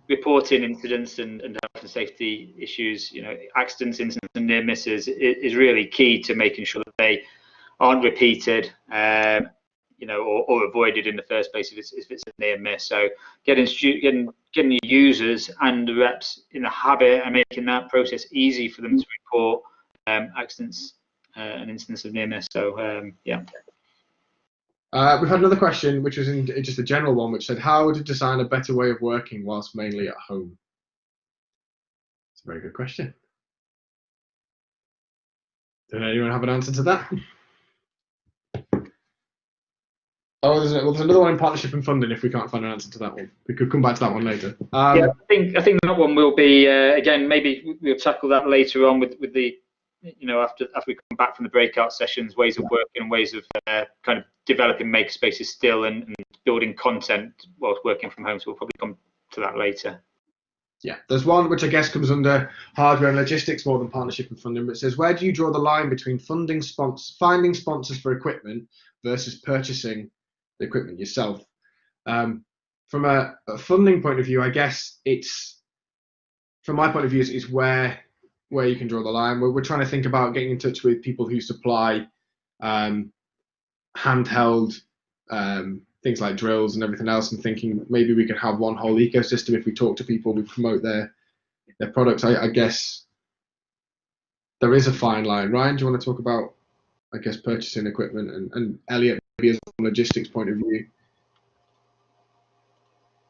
B: reporting incidents and health and safety issues, accidents, incidents, and near misses is really key to making sure that they aren't repeated, or avoided in the first place if it's a near miss. So getting the users and the reps in the habit and making that process easy for them to report accidents and incidents of near miss. So yeah.
C: We've had another question, which was just a general one, which said, how to design a better way of working whilst mainly at home? It's a very good question. Does anyone have an answer to that? Oh, there's another one in partnership and funding. If we can't find an answer to that one, we could come back to that one later.
B: Yeah, I think that one will be again. Maybe we'll tackle that later on with the after we come back from the breakout sessions, ways of working and ways of kind of developing makerspaces still and building content whilst working from home. So we'll probably come to that later.
C: Yeah, there's one which I guess comes under hardware and logistics more than partnership and funding, but it says, where do you draw the line between finding sponsors for equipment versus purchasing the equipment yourself? From a funding point of view, I guess from my point of view, it's where you can draw the line. We're trying to think about getting in touch with people who supply handheld things like drills and everything else, and thinking maybe we could have one whole ecosystem. If we talk to people, we promote their products. I guess there is a fine line. Ryan, do you want to talk about, I guess, purchasing equipment, and Elliot, maybe as a logistics point of view?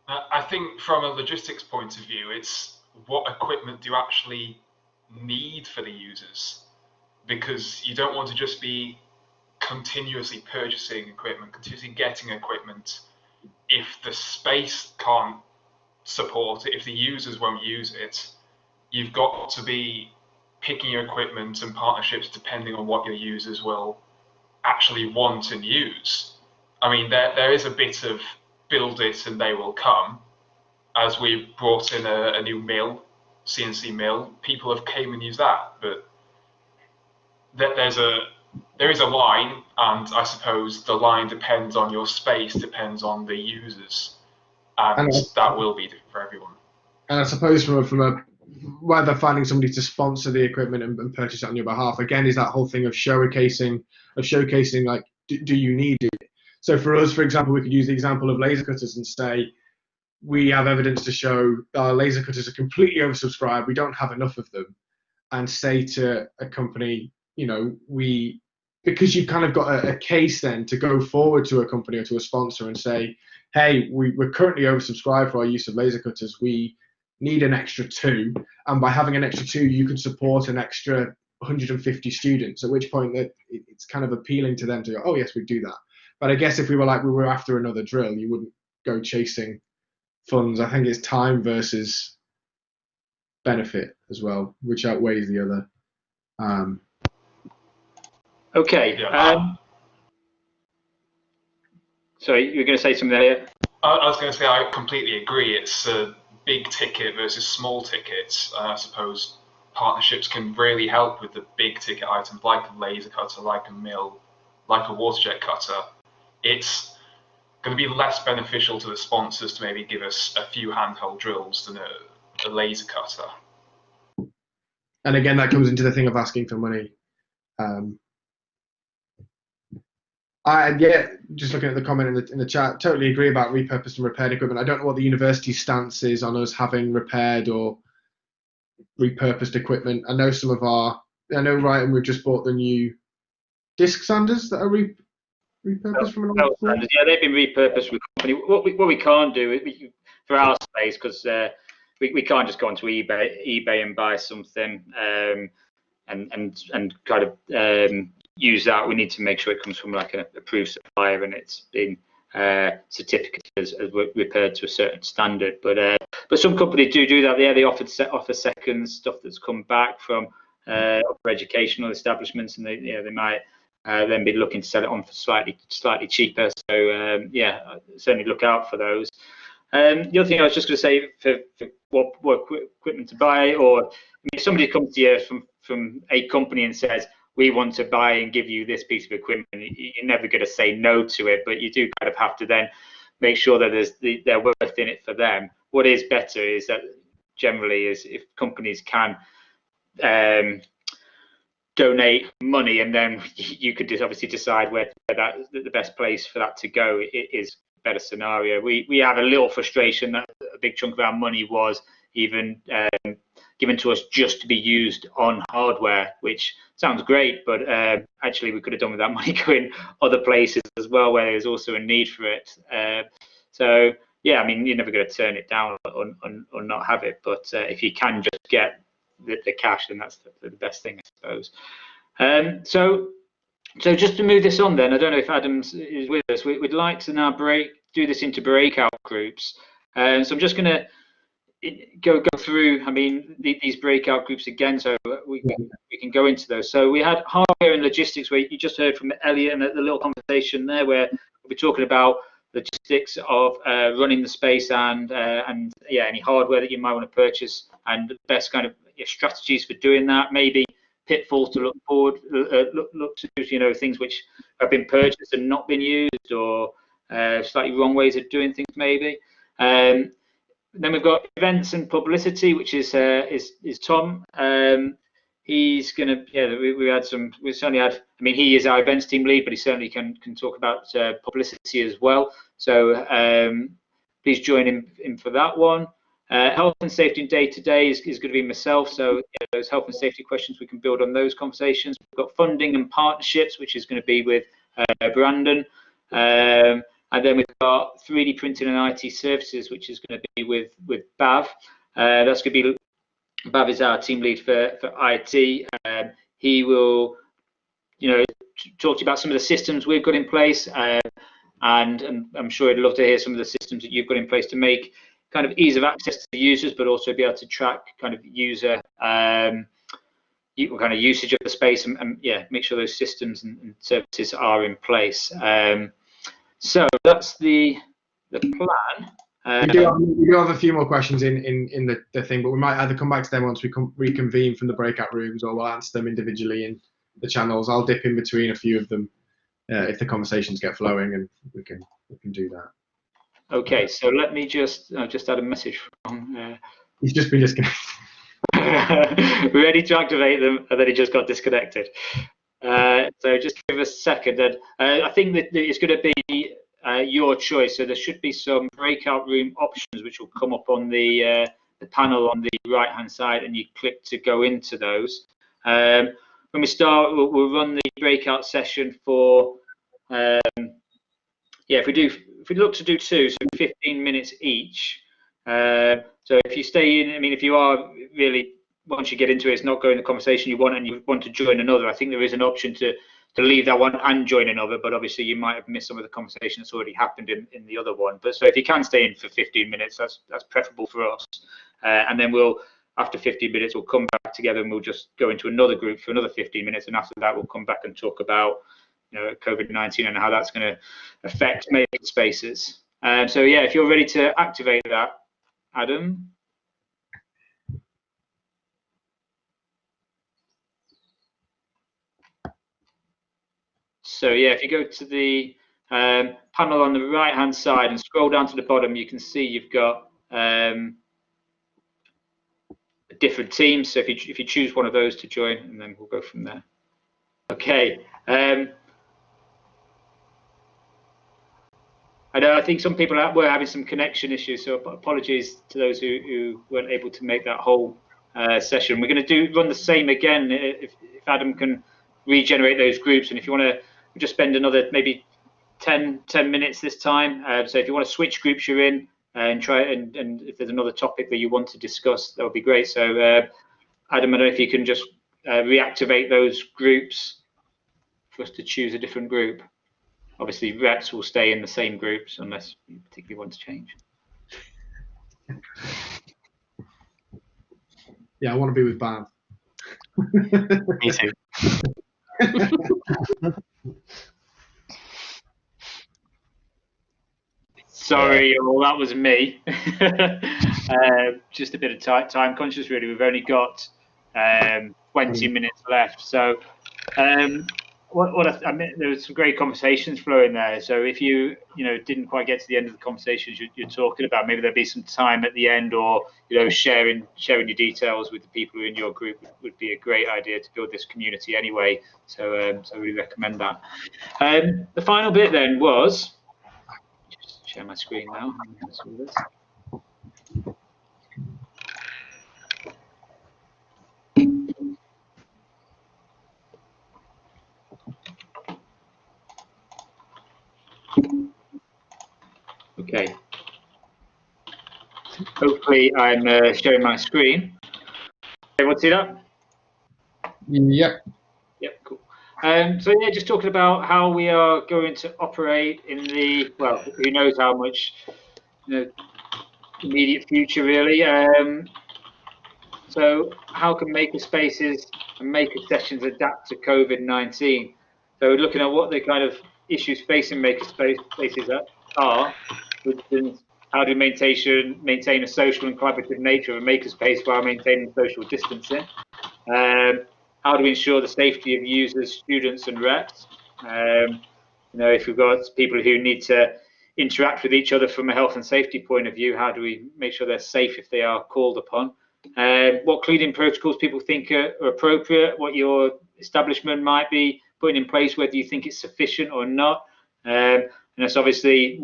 F: I think from a logistics point of view, it's what equipment do you actually need for the users, because you don't want to just be continuously purchasing equipment, continuously getting equipment if the space can't support it, if the users won't use it. You've got to be picking your equipment and partnerships depending on what your users will actually want and use. I mean, there is a bit of build it and they will come. As we brought in a new mill, CNC mill, people have came and used that, but there is a line, and I suppose the line depends on your space, depends on the users, and that will be different for everyone.
C: And I suppose from a whether finding somebody to sponsor the equipment and purchase it on your behalf, again, is that whole thing of showcasing like, do you need it? So for us, for example, we could use the example of laser cutters and say, we have evidence to show our laser cutters are completely oversubscribed, we don't have enough of them, and say to a company, we because you've kind of got a case then to go forward to a company or to a sponsor and say, hey, we're currently oversubscribed for our use of laser cutters. We need an extra 2, and by having an extra 2, you can support an extra 150 students. At which point that it's kind of appealing to them to go, oh yes, we do that. But I guess if we were after another drill, you wouldn't go chasing funds. I think it's time versus benefit as well, which outweighs the other.
B: Okay. Sorry, you were going to say something there?
F: I was going to say I completely agree. It's big ticket versus small tickets. I suppose partnerships can really help with the big ticket items like a laser cutter, like a mill, like a water jet cutter. It's going to be less beneficial to the sponsors to maybe give us a few handheld drills than a laser cutter.
C: And again, that comes into the thing of asking for money. Just looking at the comment in the chat, totally agree about repurposed and repaired equipment. I don't know what the university's stance is on us having repaired or repurposed equipment. I know Ryan, we've just bought the new disc sanders that are repurposed from an old school.
B: Yeah, they've been repurposed from a company. What we can't do for our space, because we can't just go onto eBay and buy something and kind of use that. We need to make sure it comes from like an approved supplier and it's been certificated as repaired to a certain standard. But some companies do that. Yeah, they offer second stuff that's come back from upper educational establishments, and they might then be looking to sell it on for slightly cheaper. So certainly look out for those. The other thing I was just going to say for what equipment to buy, or if somebody comes to you from a company and says, we want to buy and give you this piece of equipment, you're never going to say no to it, but you do kind of have to then make sure that they're worth in it for them. What is better is that generally is if companies can donate money, and then you could just obviously decide where the best place for that to go is a better scenario. We have a little frustration that a big chunk of our money was even given to us just to be used on hardware, which sounds great, but actually we could have done with that money going other places as well where there's also a need for it. So yeah, I mean, you're never going to turn it down or not have it, but if you can just get the cash, then that's the best thing, I suppose. So just to move this on then, I don't know if Adams is with us. We'd like to now do this into breakout groups. So I'm just going to go through, I mean, these breakout groups again, so we can go into those. So we had hardware and logistics, where you just heard from Elliot and the little conversation there, where we'll be talking about logistics of running the space and any hardware that you might want to purchase, and the best kind of strategies for doing that. Maybe pitfalls to look forward, look to, things which have been purchased and not been used, or slightly wrong ways of doing things maybe. Then we've got events and publicity, which is Tom. He's gonna, we certainly had, I mean, he is our events team lead, but he certainly can talk about publicity as well. So please join him for that one. Health and safety and day-to-day is going to be myself. So those health and safety questions, we can build on those conversations. We've got funding and partnerships, which is going to be with Brandon. And then we've got 3D printing and IT services, which is going to be with Bav. That's going to be, Bav is our team lead for IT. He will, talk to you about some of the systems we've got in place, and I'm sure he'd love to hear some of the systems that you've got in place to make kind of ease of access to the users, but also be able to track kind of user kind of usage of the space, and make sure those systems and services are in place. So that's the plan.
C: We do have a few more questions in the thing, but we might either come back to them once we reconvene from the breakout rooms, or we'll answer them individually in the channels. I'll dip in between a few of them if the conversations get flowing, and we can do that. Okay,
B: so let me just add a message from.
C: He's just been disconnected.
B: We're ready to activate them, and then he just got disconnected. So just give us a second. I think that it's going to be your choice. So there should be some breakout room options which will come up on the panel on the right-hand side, and you click to go into those. Right when we start, we'll run the breakout session for, if we look to do 2, so 15 minutes each. So if you stay in, I mean, if you are really, once you get into it, it's not going the conversation you want and you want to join another, I think there is an option to leave that one and join another, but obviously you might have missed some of the conversation that's already happened in the other one. But so if you can stay in for 15 minutes, that's preferable for us. And then after 15 minutes, we'll come back together and we'll just go into another group for another 15 minutes. And after that, we'll come back and talk about, COVID-19 and how that's going to affect makerspaces. So yeah, if you're ready to activate that, Adam. So yeah, if you go to the panel on the right hand side and scroll down to the bottom, you can see you've got different teams. So if you choose one of those to join, and then we'll go from there. Okay. I think some people were having some connection issues, so apologies to those who weren't able to make that whole session. We're going to run the same again if Adam can regenerate those groups, and if you want to just spend another maybe 10 minutes this time. So if you want to switch groups you're in and try and if there's another topic that you want to discuss, that would be great. So Adam, I don't know if you can just reactivate those groups for us to choose a different group. Obviously, reps will stay in the same groups unless you particularly want to change.
C: Yeah, I want to be with Bam.
B: Me too. Sorry, well, that was me. Just a bit of time conscious, really. We've only got 20 minutes left. So I mean, there was some great conversations flowing there. So if you didn't quite get to the end of the conversations you're talking about, maybe there'll be some time at the end, or sharing your details with the people who are in your group would be a great idea to build this community anyway. So I really recommend that. The final bit then was just share my screen now. Okay. Hopefully, I'm sharing my screen. Everyone see that?
C: Yep.
B: Yep, cool. So yeah, just talking about how we are going to operate in the, well, who knows how much immediate future really. So how can makerspaces and maker sessions adapt to COVID-19? So we're looking at what the kind of issues facing makerspaces are. For instance, how do we maintain a social and collaborative nature of a makerspace while maintaining social distancing? How do we ensure the safety of users, students, and reps? If we've got people who need to interact with each other from a health and safety point of view, how do we make sure they're safe if they are called upon? What cleaning protocols people think are appropriate, what your establishment might be putting in place, whether you think it's sufficient or not. And that's obviously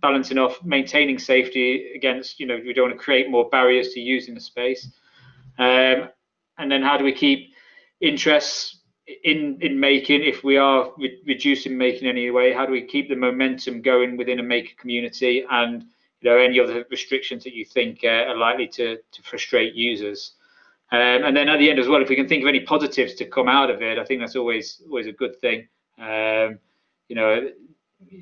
B: balancing off maintaining safety against, we don't want to create more barriers to using the space. And then how do we keep interests in making, if we are reducing making anyway, how do we keep the momentum going within a maker community, and any other restrictions that you think are likely to frustrate users. And then at the end as well, if we can think of any positives to come out of it, I think that's always a good thing.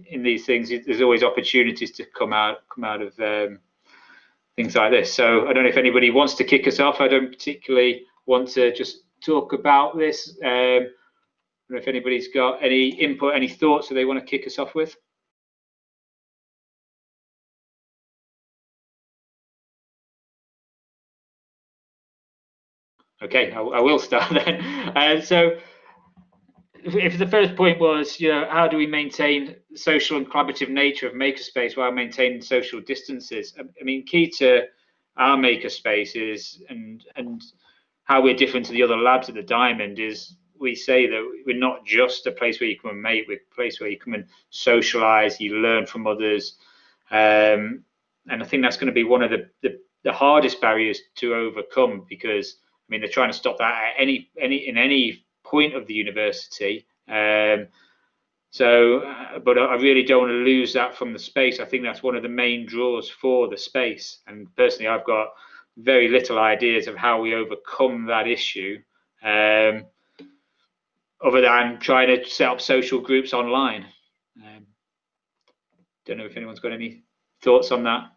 B: In these things, there's always opportunities to come out of things like this. So I don't know if anybody wants to kick us off. I don't particularly want to just talk about this. I don't know if anybody's got any input, any thoughts that they want to kick us off with. Okay, I will start then. So if the first point was, how do we maintain the social and collaborative nature of makerspace while maintaining social distances? I mean, key to our makerspaces and how we're different to the other labs at the Diamond is we say that we're not just a place where you come and make, we're a place where you come and socialize, you learn from others. And I think that's going to be one of the hardest barriers to overcome, because I mean, they're trying to stop that at any point of the university. But I really don't want to lose that from the space. I think that's one of the main draws for the space. And personally, I've got very little ideas of how we overcome that issue, other than trying to set up social groups online. Don't know if anyone's got any thoughts on that.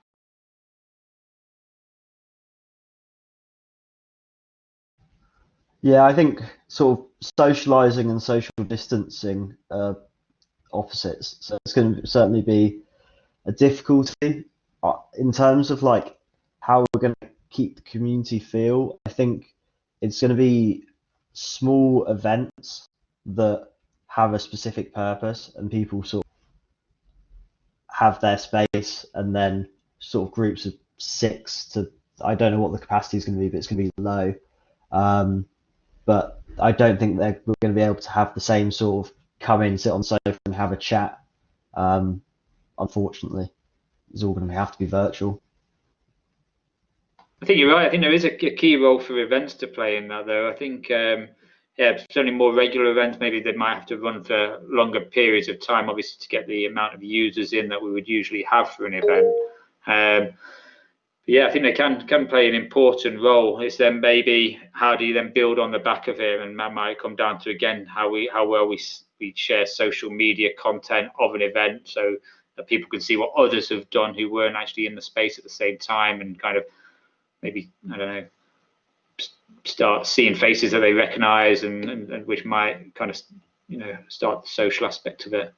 D: Yeah, I think sort of socializing and social distancing are opposites. So it's going to certainly be a difficulty in terms of like how we're going to keep the community feel. I think it's going to be small events that have a specific purpose and people sort of have their space, and then sort of groups of 6 to, I don't know what the capacity is going to be, but it's going to be low. But I don't think we're going to be able to have the same sort of come in, sit on the sofa and have a chat. Unfortunately, it's all going to have to be virtual.
B: I think you're right. I think there is a key role for events to play in that, though. I think, yeah, certainly more regular events, maybe they might have to run for longer periods of time, obviously, to get the amount of users in that we would usually have for an event. But yeah, I think they can play an important role. It's then maybe how do you then build on the back of it, and that might come down to, again, how well we share social media content of an event, so that people can see what others have done who weren't actually in the space at the same time, and kind of maybe, I don't know, start seeing faces that they recognise, and which might kind of, you know, start the social aspect of it.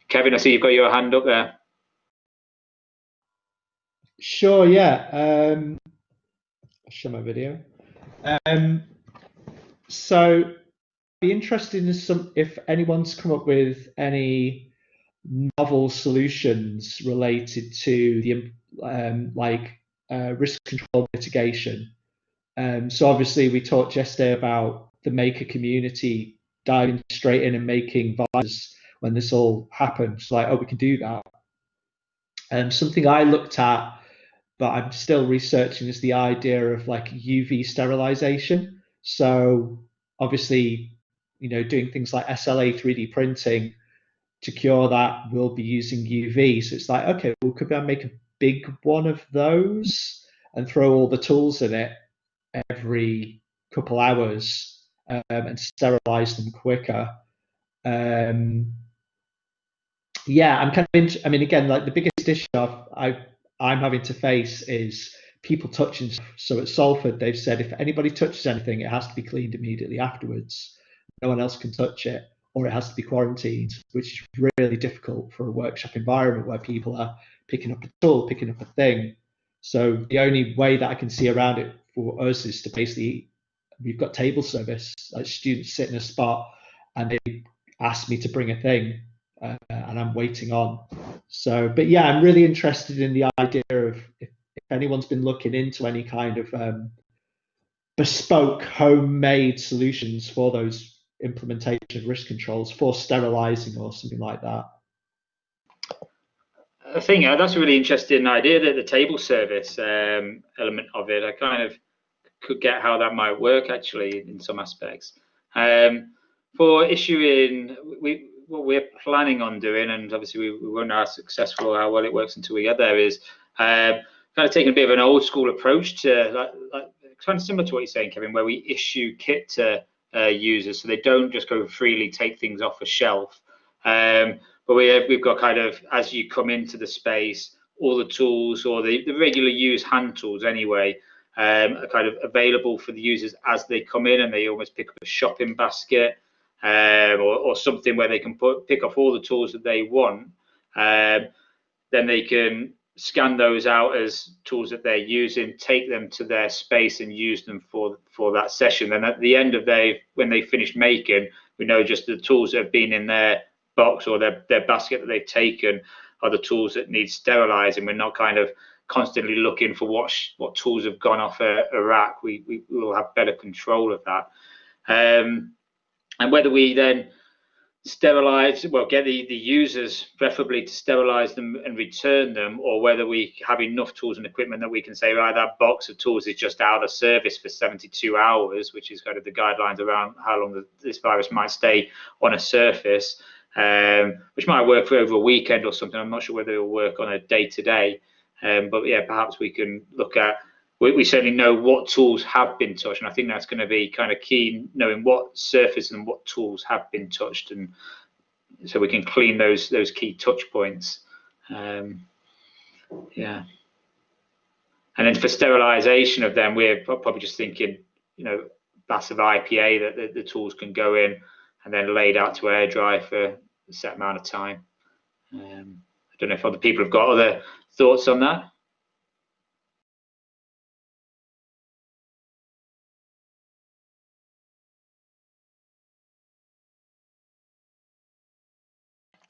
B: Kevin, I see you've got your hand up there.
G: Sure, yeah. I'll show my video. So I'd be interested in if anyone's come up with any novel solutions related to the risk control mitigation. So obviously we talked yesterday about the maker community diving straight in and making visors when this all happened. So like, oh, we can do that. Something I looked at, but I'm still researching, is the idea of like UV sterilization. So obviously, you know, doing things like SLA 3D printing to cure that, we'll be using UV. So it's like, okay, well, could I make a big one of those and throw all the tools in it every couple hours and sterilize them quicker? Yeah, I'm kind of I mean, again, like the biggest issue I'm having to face is people touching stuff. So at Salford, they've said if anybody touches anything, it has to be cleaned immediately afterwards. No one else can touch it, or it has to be quarantined, which is really difficult for a workshop environment where people are picking up a tool, picking up a thing. So the only way that I can see around it for us is to basically, we've got table service, like students sit in a spot and they ask me to bring a thing. And I'm waiting on. So, but yeah, I'm really interested in the idea of if anyone's been looking into any kind of bespoke homemade solutions for those implementation of risk controls for sterilizing or something like that.
B: I think that's a really interesting idea, that the table service element of it. I kind of could get how that might work actually in some aspects. For issuing, what we're planning on doing, and obviously we won't know how successful or how well it works until we get there, is kind of taking a bit of an old school approach to like kind of similar to what you're saying, Kevin, where we issue kit to users so they don't just go freely take things off a shelf. But we've got kind of, as you come into the space, all the tools, or the regular use hand tools anyway, are kind of available for the users as they come in, and they almost pick up a shopping basket. Or something where they can pick off all the tools that they want. Then they can scan those out as tools that they're using, take them to their space and use them for that session. Then at the end of when they finish making, we know just the tools that have been in their box or their basket that they've taken are the tools that need sterilizing. We're not kind of constantly looking for what tools have gone off a rack. We will have better control of that. And whether we then sterilize, well, get the users preferably to sterilize them and return them, or whether we have enough tools and equipment that we can say, right, that box of tools is just out of service for 72 hours, which is kind of the guidelines around how long this virus might stay on a surface, which might work for over a weekend or something. I'm not sure whether it'll work on a day-to-day, but yeah, perhaps we can look at, we certainly know what tools have been touched, and I think that's going to be kind of key, knowing what surface and what tools have been touched, and so we can clean those key touch points. Yeah, and then for sterilisation of them, we're probably just thinking, baths of IPA that the tools can go in, and then laid out to air dry for a set amount of time. I don't know if other people have got other thoughts on that.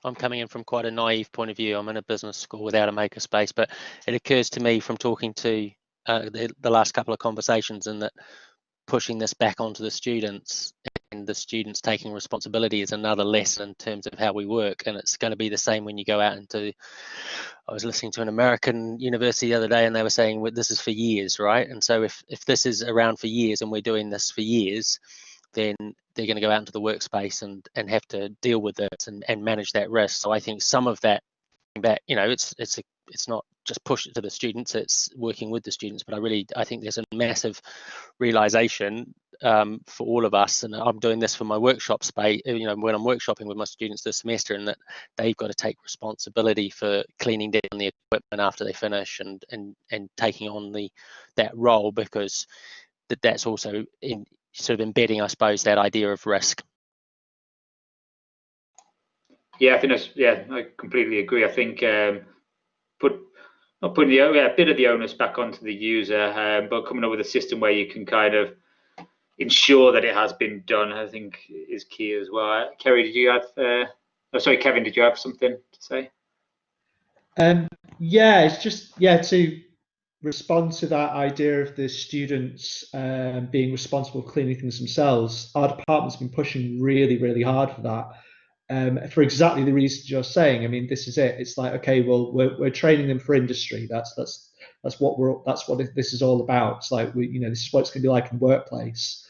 H: I'm coming in from quite a naive point of view. I'm in a business school without a makerspace, but it occurs to me from talking to the last couple of conversations, and that pushing this back onto the students and the students taking responsibility is another lesson in terms of how we work. And it's going to be the same when you go out into, I was listening to an American university the other day, and they were saying, well, this is for years, right? And so if this is around for years and we're doing this for years, then they're going to go out into the workspace and have to deal with this and manage that risk. So I think some of that, it's not just push it to the students, it's working with the students. But I think there's a massive realization for all of us, and I'm doing this for my workshop space, when I'm workshopping with my students this semester, and that they've got to take responsibility for cleaning down the equipment after they finish and taking on that role, because that's also in sort of embedding, I suppose, that idea of risk.
B: Yeah, I think I completely agree. I think not putting a bit of the onus back onto the user, but coming up with a system where you can kind of ensure that it has been done, I think is key as well. Kerry, did you have? Kevin, did you have something to say?
G: Yeah, it's just to respond to that idea of the students being responsible for cleaning things themselves. Our department's been pushing really, really hard for that, for exactly the reasons you're saying. I mean, this is it. It's like, okay, well, we're training them for industry. That's what this is all about. It's like this is what it's going to be like in the workplace.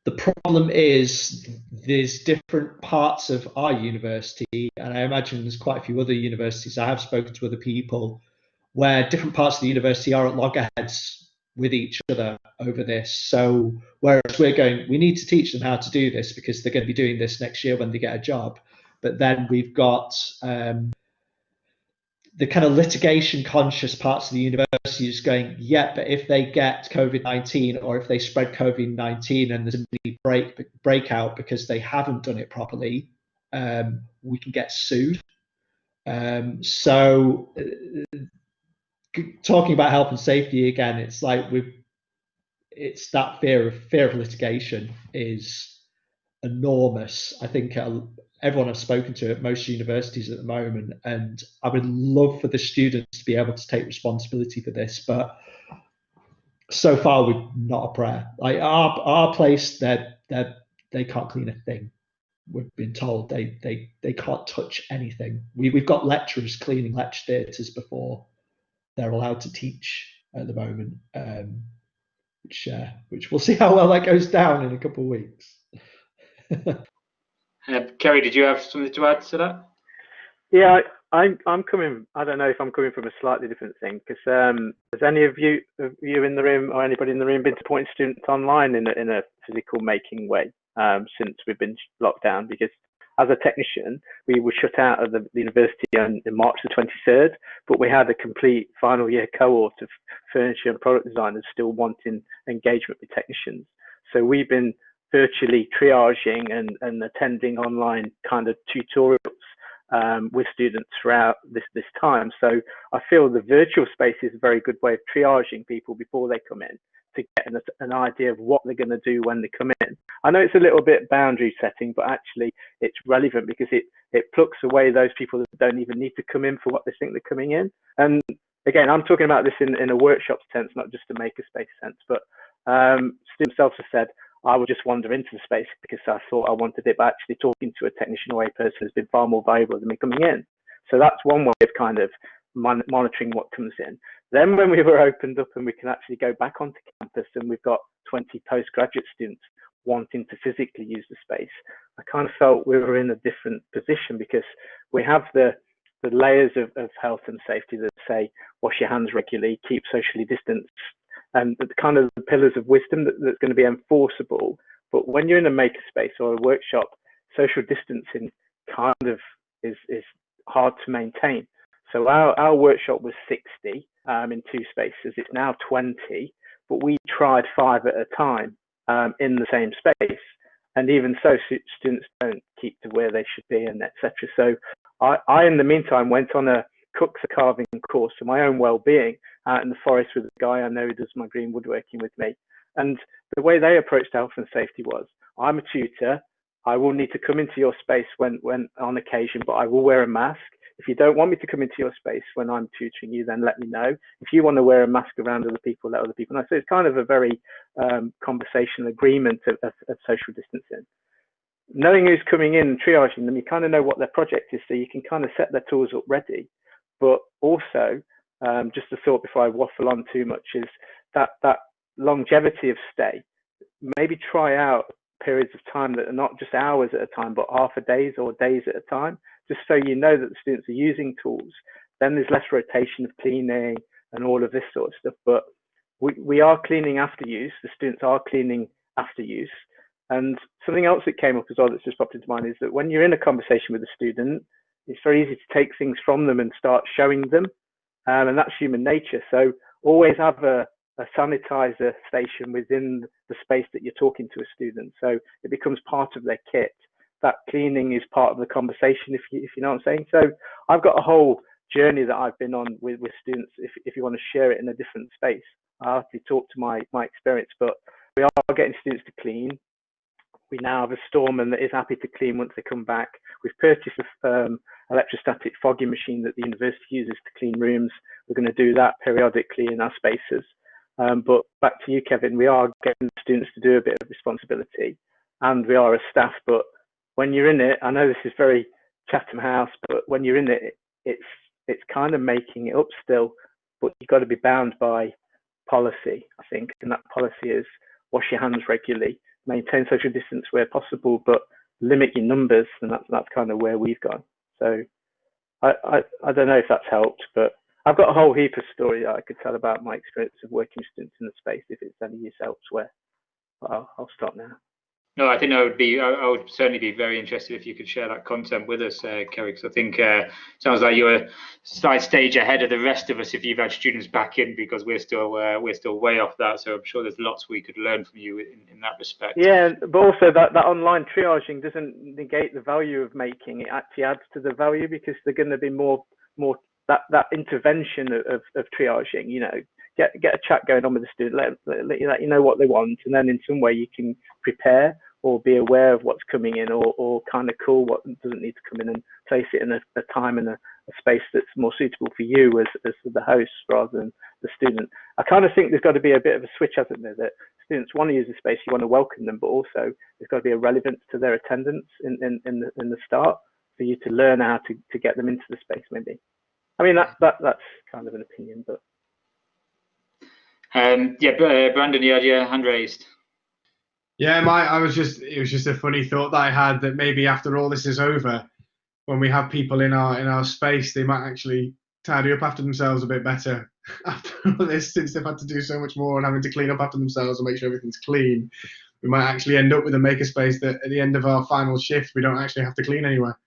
G: The problem is there's different parts of our university, and I imagine there's quite a few other universities. I have spoken to other people where different parts of the university are at loggerheads with each other over this. So whereas we're going, we need to teach them how to do this because they're going to be doing this next year when they get a job. But then we've got the kind of litigation conscious parts of the university is going, yeah, but if they get COVID-19 or if they spread COVID-19 and there's a breakout because they haven't done it properly, we can get sued. So talking about health and safety again, it's like it's that fear of litigation is enormous. I think everyone I've spoken to at most universities at the moment, and I would love for the students to be able to take responsibility for this, but so far we've not a prayer. Like our place, they can't clean a thing. We've been told they can't touch anything. We've got lecturers cleaning lecture theatres before they're allowed to teach at the moment, which we'll see how well that goes down in a couple of weeks.
B: Kerry, did you have something to add to that?
E: Yeah, I'm coming. I don't know if I'm coming from a slightly different thing, because has any of you in the room or anybody in the room been supporting students online in a physical making way since we've been locked down? Because as a technician, we were shut out of the university on March the 23rd, but we had a complete final year cohort of furniture and product designers still wanting engagement with technicians. So we've been virtually triaging and attending online kind of tutorials with students throughout this time. So I feel the virtual space is a very good way of triaging people before they come in, to get an idea of what they're going to do when they come in. I know it's a little bit boundary setting, but actually it's relevant because it plucks away those people that don't even need to come in for what they think they're coming in. And again, I'm talking about this in a workshop sense, not just a makerspace sense, but students themselves have said, I would just wander into the space because I thought I wanted it, but actually talking to a technician or a person has been far more valuable than me coming in. So that's one way of kind of monitoring what comes in. Then when we were opened up and we can actually go back onto campus and we've got 20 postgraduate students wanting to physically use the space, I kind of felt we were in a different position because we have the layers of health and safety that say wash your hands regularly, keep socially distanced, and the kind of the pillars of wisdom that's going to be enforceable. But when you're in a makerspace or a workshop, social distancing kind of is hard to maintain. So our workshop was 60 in 2 spaces. It's now 20, but we tried 5 at a time in the same space. And even so, students don't keep to where they should be, and etc. So I, in the meantime, went on a cook's carving course for my own well-being out in the forest with a guy I know who does my green woodworking with me. And the way they approached health and safety was, I'm a tutor. I will need to come into your space when on occasion, but I will wear a mask. If you don't want me to come into your space when I'm tutoring you, then let me know. If you want to wear a mask around other people, let other people know. So it's kind of a very conversational agreement of social distancing. Knowing who's coming in and triaging them, you kind of know what their project is, so you can kind of set their tools up ready. But also, just a thought before I waffle on too much, is that longevity of stay. Maybe try out periods of time that are not just hours at a time, but half a days or days at a time, just so you know that the students are using tools. Then there's less rotation of cleaning and all of this sort of stuff. But we are cleaning after use. The students are cleaning after use. And something else that came up as well that's just popped into mind is that when you're in a conversation with a student, it's very easy to take things from them and start showing them. And that's human nature. So always have a sanitizer station within the space that you're talking to a student. So it becomes part of their kit. That cleaning is part of the conversation, if you know what I'm saying. So I've got a whole journey that I've been on with students. If you want to share it in a different space, I'll have to talk to my experience, but we are getting students to clean. We now have a storeman that is happy to clean once they come back. We've purchased an electrostatic fogging machine that the university uses to clean rooms. We're going to do that periodically in our spaces. But back to you, Kevin, we are getting students to do a bit of responsibility, and we are a staff. But when you're in it, I know this is very Chatham House, but when you're in it, it's kind of making it up still. But you've got to be bound by policy, I think, and that policy is wash your hands regularly, maintain social distance where possible, but limit your numbers, and that's kind of where we've gone. So I don't know if that's helped, but I've got a whole heap of story that I could tell about my experience of working with students in the space if it's any use elsewhere. But I'll stop now.
B: No, I think I would certainly be very interested if you could share that content with us, Kerry, because I think it sounds like you're a slight stage ahead of the rest of us if you've had students back in, because we're still way off that. So I'm sure there's lots we could learn from you in that respect.
E: Yeah, but also that online triaging doesn't negate the value of making. It actually adds to the value because they're going to be more that intervention of triaging. You know, get a chat going on with the student, let you know what they want, and then in some way you can prepare or be aware of what's coming in, or kind of call what doesn't need to come in and place it in a time and a space that's more suitable for you as the host rather than the student. I kind of think there's got to be a bit of a switch, hasn't there, that students want to use the space, you want to welcome them, but also there's got to be a relevance to their attendance in the start for you to learn how to get them into the space, maybe. I mean, that's kind of an opinion, but.
B: Brandon, you had your hand raised.
C: Yeah, it was just a funny thought that I had, that maybe after all this is over, when we have people in our space, they might actually tidy up after themselves a bit better after all this, since they've had to do so much more and having to clean up after themselves and make sure everything's clean. We might actually end up with a makerspace that at the end of our final shift, we don't actually have to clean anywhere.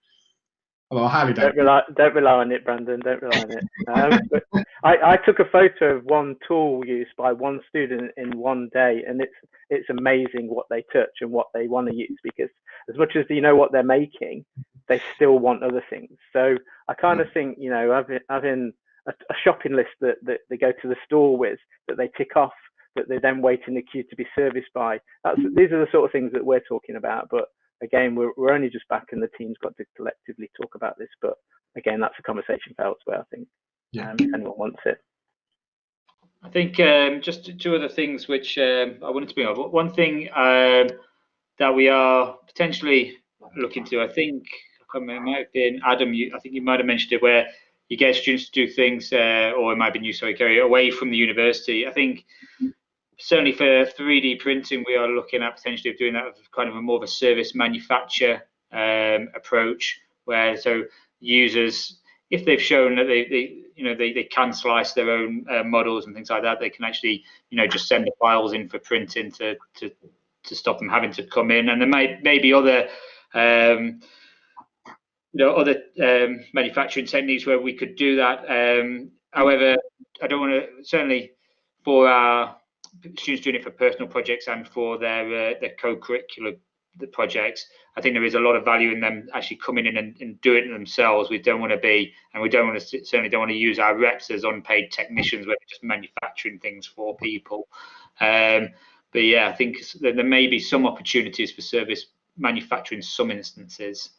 C: Although I highly doubt it.
E: Don't rely on it, Brandon. Don't rely on it. But I took a photo of one tool used by one student in one day, and it's amazing what they touch and what they want to use, because as much as you know what they're making, they still want other things. So I kind of think, you know, having a shopping list that they go to the store with, that they tick off, that they then wait in the queue to be serviced by. These are the sort of things that we're talking about. But again, we're only just back, and the team's got to collectively talk about this. But again, that's a conversation for elsewhere, I think, if anyone wants it.
B: I think just two other things which I wanted to bring up. One thing that we are potentially looking to, I think, it might have been Adam, I think you might have mentioned it, where you get students to do things, or it might have been you, sorry, Kerry, away from the university. I think certainly for 3D printing, we are looking at potentially doing that with kind of a more of a service manufacture approach, where so users, if they've shown that they can slice their own models and things like that, they can actually just send the files in for printing to stop them having to come in. And there may be other manufacturing techniques where we could do that. However, I don't want to, certainly for our students doing it for personal projects and for their co-curricular projects, I think there is a lot of value in them actually coming in and doing it themselves. We don't want to be, and we don't want to, certainly don't want to use our reps as unpaid technicians where they're just manufacturing things for people. But yeah, I think there may be some opportunities for service manufacturing in some instances.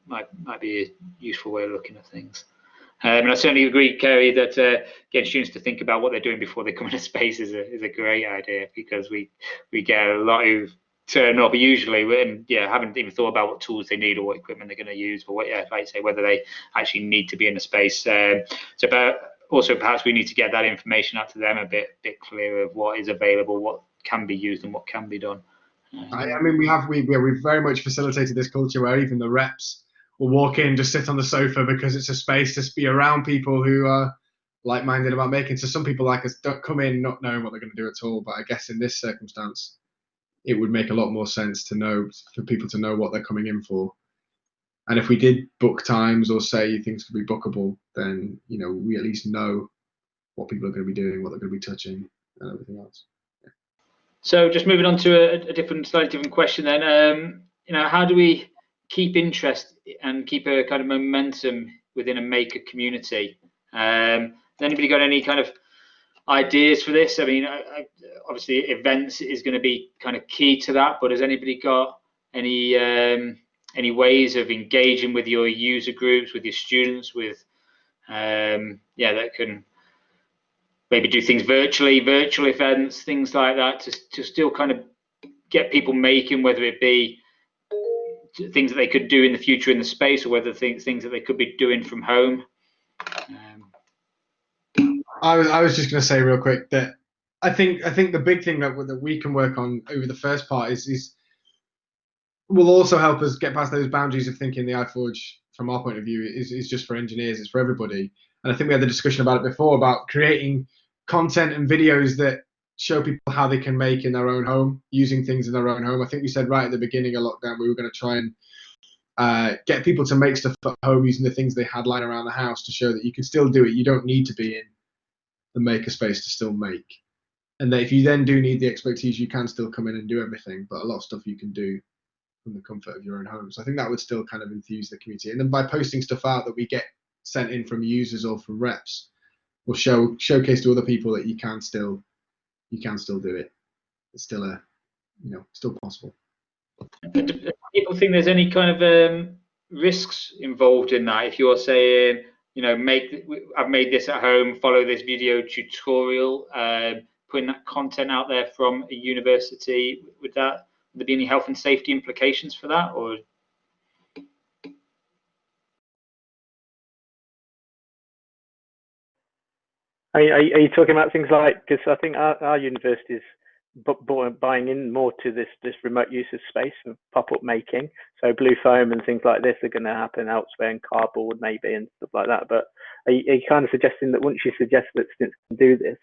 B: Might be a useful way of looking at things. And I certainly agree, Kerry, that getting students to think about what they're doing before they come into space is a great idea, because we get a lot who turn up usually and haven't even thought about what tools they need or what equipment they're going to use, or like I say, whether they actually need to be in the space. So also perhaps we need to get that information out to them a bit clearer of what is available, what can be used and what can be done.
C: I mean, we've very much facilitated this culture where even the reps will walk in, just sit on the sofa because it's a space to be around people who are like-minded about making. So some people like us don't come in not knowing what they're going to do at all. But I guess in this circumstance, it would make a lot more sense for people to know what they're coming in for. And if we did book times or say things could be bookable, then we at least know what people are going to be doing, what they're going to be touching, and everything else.
B: So just moving on to a slightly different question then. How do we keep interest and keep a kind of momentum within a maker community? Has anybody got any kind of ideas for this? I mean, obviously events is going to be kind of key to that, but has anybody got any ways of engaging with your user groups, with your students, with that can maybe do things virtually, virtual events, things like that, to still kind of get people making, whether it be things that they could do in the future in the space, or whether things that they could be doing from home?
C: I was just going to say real quick that I think the big thing that we can work on over the first part is will also help us get past those boundaries of thinking the iForge, from our point of view, is just for engineers, it's for everybody. And I think we had the discussion about it before, about creating content and videos that show people how they can make in their own home, using things in their own home. I think we said right at the beginning of lockdown we were going to try and get people to make stuff at home using the things they had lying around the house, to show that you can still do it. You don't need to be in the makerspace to still make. And that if you then do need the expertise, you can still come in and do everything, but a lot of stuff you can do from the comfort of your own home. So I think that would still kind of enthuse the community. And then by posting stuff out that we get sent in from users or from reps, we'll showcase to other people that you can still do it. It's still still possible.
B: Do people think there's any kind of risks involved in that? If you're saying, I've made this at home, follow this video tutorial, putting that content out there from a university, would there be any health and safety implications for that? Or
E: are you talking about things like, because I think our university's buying in more to this remote use of space and pop-up making, so blue foam and things like this are going to happen elsewhere, in cardboard maybe and stuff like that. But are you kind of suggesting that once you suggest that students can do this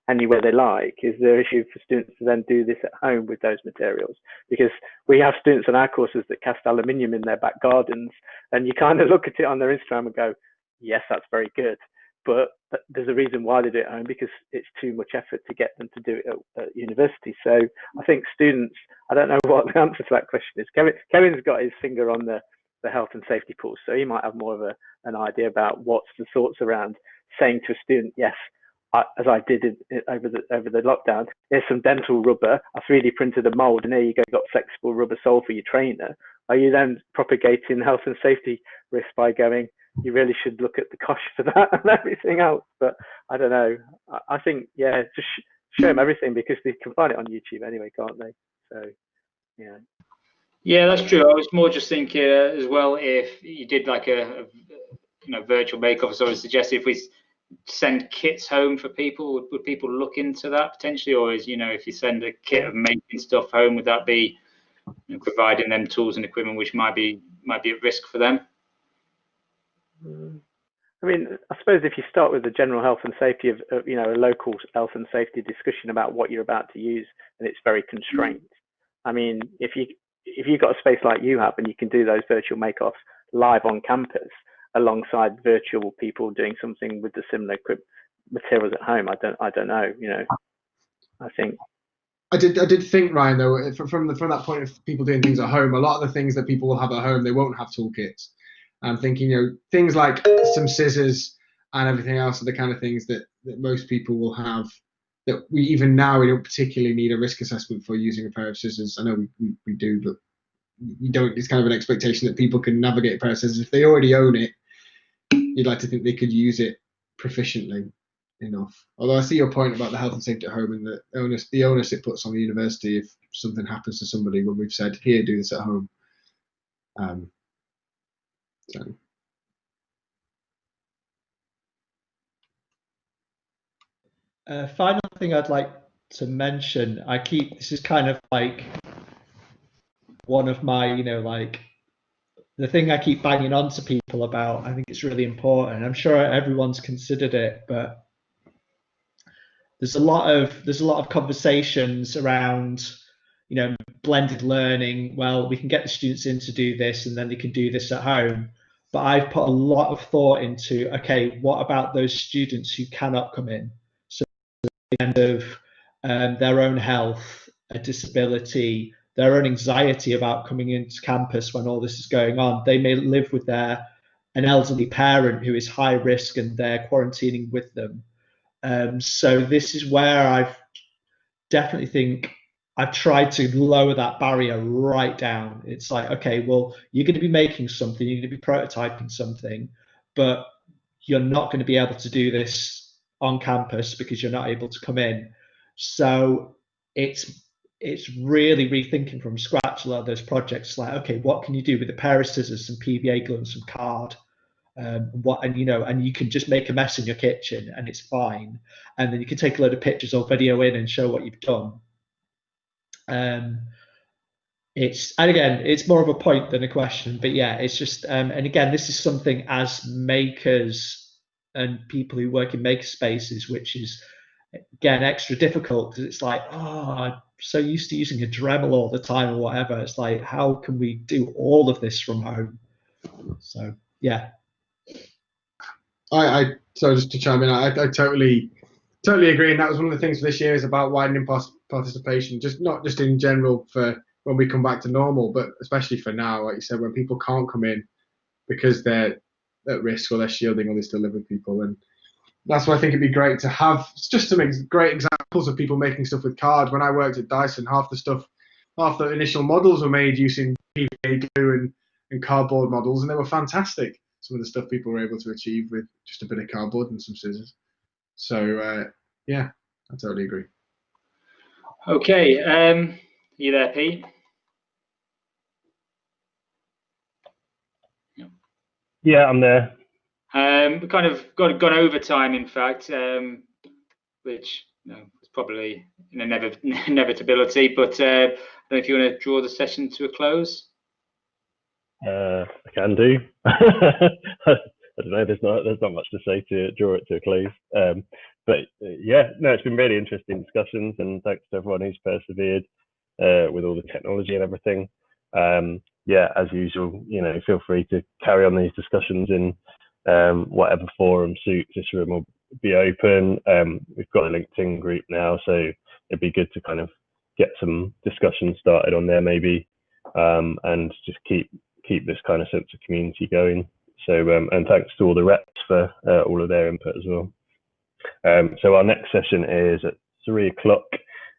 E: anywhere they like, is there an issue for students to then do this at home with those materials? Because we have students in our courses that cast aluminium in their back gardens, and you kind of look at it on their Instagram and go, yes, that's very good. But there's a reason why they do it at home, because it's too much effort to get them to do it at university. So I think students, I don't know what the answer to that question is. Kevin's got his finger on the health and safety pulse, so he might have more of an idea about what's the thoughts around saying to a student, yes, as I did over the lockdown, here's some dental rubber. I 3D printed a mold, and there you go, got flexible rubber sole for your trainer. Are you then propagating health and safety risk by going, you really should look at the cost for that and everything else? But I don't know. I think, yeah, just show them everything, because they can find it on YouTube anyway, can't they? So, yeah.
B: Yeah, that's true. I was more just thinking as well, if you did like a virtual makeover, sort of suggested if we send kits home for people, would people look into that potentially? Or is, if you send a kit of making stuff home, would that be providing them tools and equipment which might be at risk for them?
E: I mean, I suppose if you start with the general health and safety of a local health and safety discussion about what you're about to use, and it's very constrained. I mean, if you've got a space like you have, and you can do those virtual make-offs live on campus alongside virtual people doing something with the similar materials at home, I don't know. I think.
C: I did think, Ryan, though, from that point of people doing things at home, a lot of the things that people will have at home, they won't have toolkits. I'm thinking, things like some scissors and everything else are the kind of things that most people will have, that we don't particularly need a risk assessment for using a pair of scissors. I know we do, but you don't. It's kind of an expectation that people can navigate a pair of scissors. If they already own it, you'd like to think they could use it proficiently enough. Although I see your point about the health and safety at home, and the onus it puts on the university if something happens to somebody when we've said, here, do this at home.
G: Final thing I'd like to mention, this is kind of like one of my, the thing I keep banging on to people about. I think it's really important. I'm sure everyone's considered it, but there's a lot of conversations around, blended learning. Well, we can get the students in to do this, and then they can do this at home. But I've put a lot of thought into, okay, what about those students who cannot come in? So the end of their own health, a disability, their own anxiety about coming into campus when all this is going on. They may live with an elderly parent who is high risk, and they're quarantining with them. So this is where I've definitely think I've tried to lower that barrier right down. It's like, okay, well, you're going to be making something, you're going to be prototyping something, but you're not going to be able to do this on campus because you're not able to come in. So it's really rethinking from scratch a lot of those projects. Like, okay, what can you do with a pair of scissors, some PVA glue, and some card? And you can just make a mess in your kitchen and it's fine. And then you can take a load of pictures or video in and show what you've done. It's more of a point than a question, but yeah, it's just, and again, this is something as makers and people who work in makerspaces, which is again extra difficult, because it's like, I'm so used to using a Dremel all the time or whatever. It's like, how can we do all of this from home? So yeah.
C: So just to chime in, I totally agree, and that was one of the things for this year, is about widening participation, not just in general for when we come back to normal, but especially for now, like you said, when people can't come in because they're at risk or they're shielding or they still live with people. And that's why I think it'd be great to have just some great examples of people making stuff with cards. When I worked at Dyson, half the initial models were made using PVA glue and cardboard models, and they were fantastic. Some of the stuff people were able to achieve with just a bit of cardboard and some scissors. So yeah, I totally agree.
B: Okay, you there, Pete?
A: Yeah, I'm there.
B: We kind of gone over time, in fact, which is probably an inevitability. But I don't know if you want to draw the session to a close.
A: I can do. I don't know. There's not much to say to draw it to a close. But yeah, no, it's been really interesting discussions, and thanks to everyone who's persevered with all the technology and everything. Yeah, as usual, feel free to carry on these discussions in whatever forum suits. This room will be open. We've got a LinkedIn group now, so it'd be good to kind of get some discussion started on there maybe, and just keep this kind of sense of community going. So and thanks to all the reps for all of their input as well. So our next session is at 3 o'clock,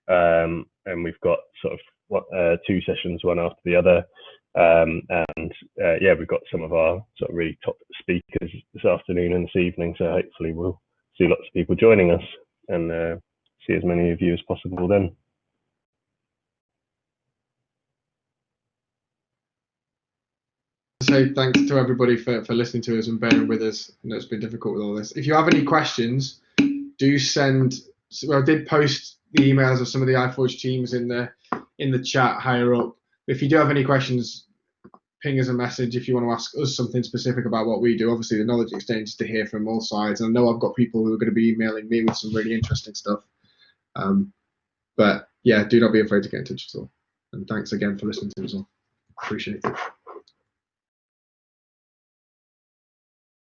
A: and we've got sort of 2 sessions, one after the other. Yeah, we've got some of our sort of really top speakers this afternoon and this evening, so hopefully we'll see lots of people joining us and see as many of you as possible then.
C: So thanks to everybody for listening to us and bearing with us. I know it's been difficult with all this. If you have any questions, do send. Well, I did post the emails of some of the iForge teams in the chat higher up. If you do have any questions, ping us a message if you want to ask us something specific about what we do. Obviously, the knowledge exchange is to hear from all sides. I know I've got people who are going to be emailing me with some really interesting stuff. But yeah, do not be afraid to get in touch at all. And thanks again for listening to us all. Appreciate it.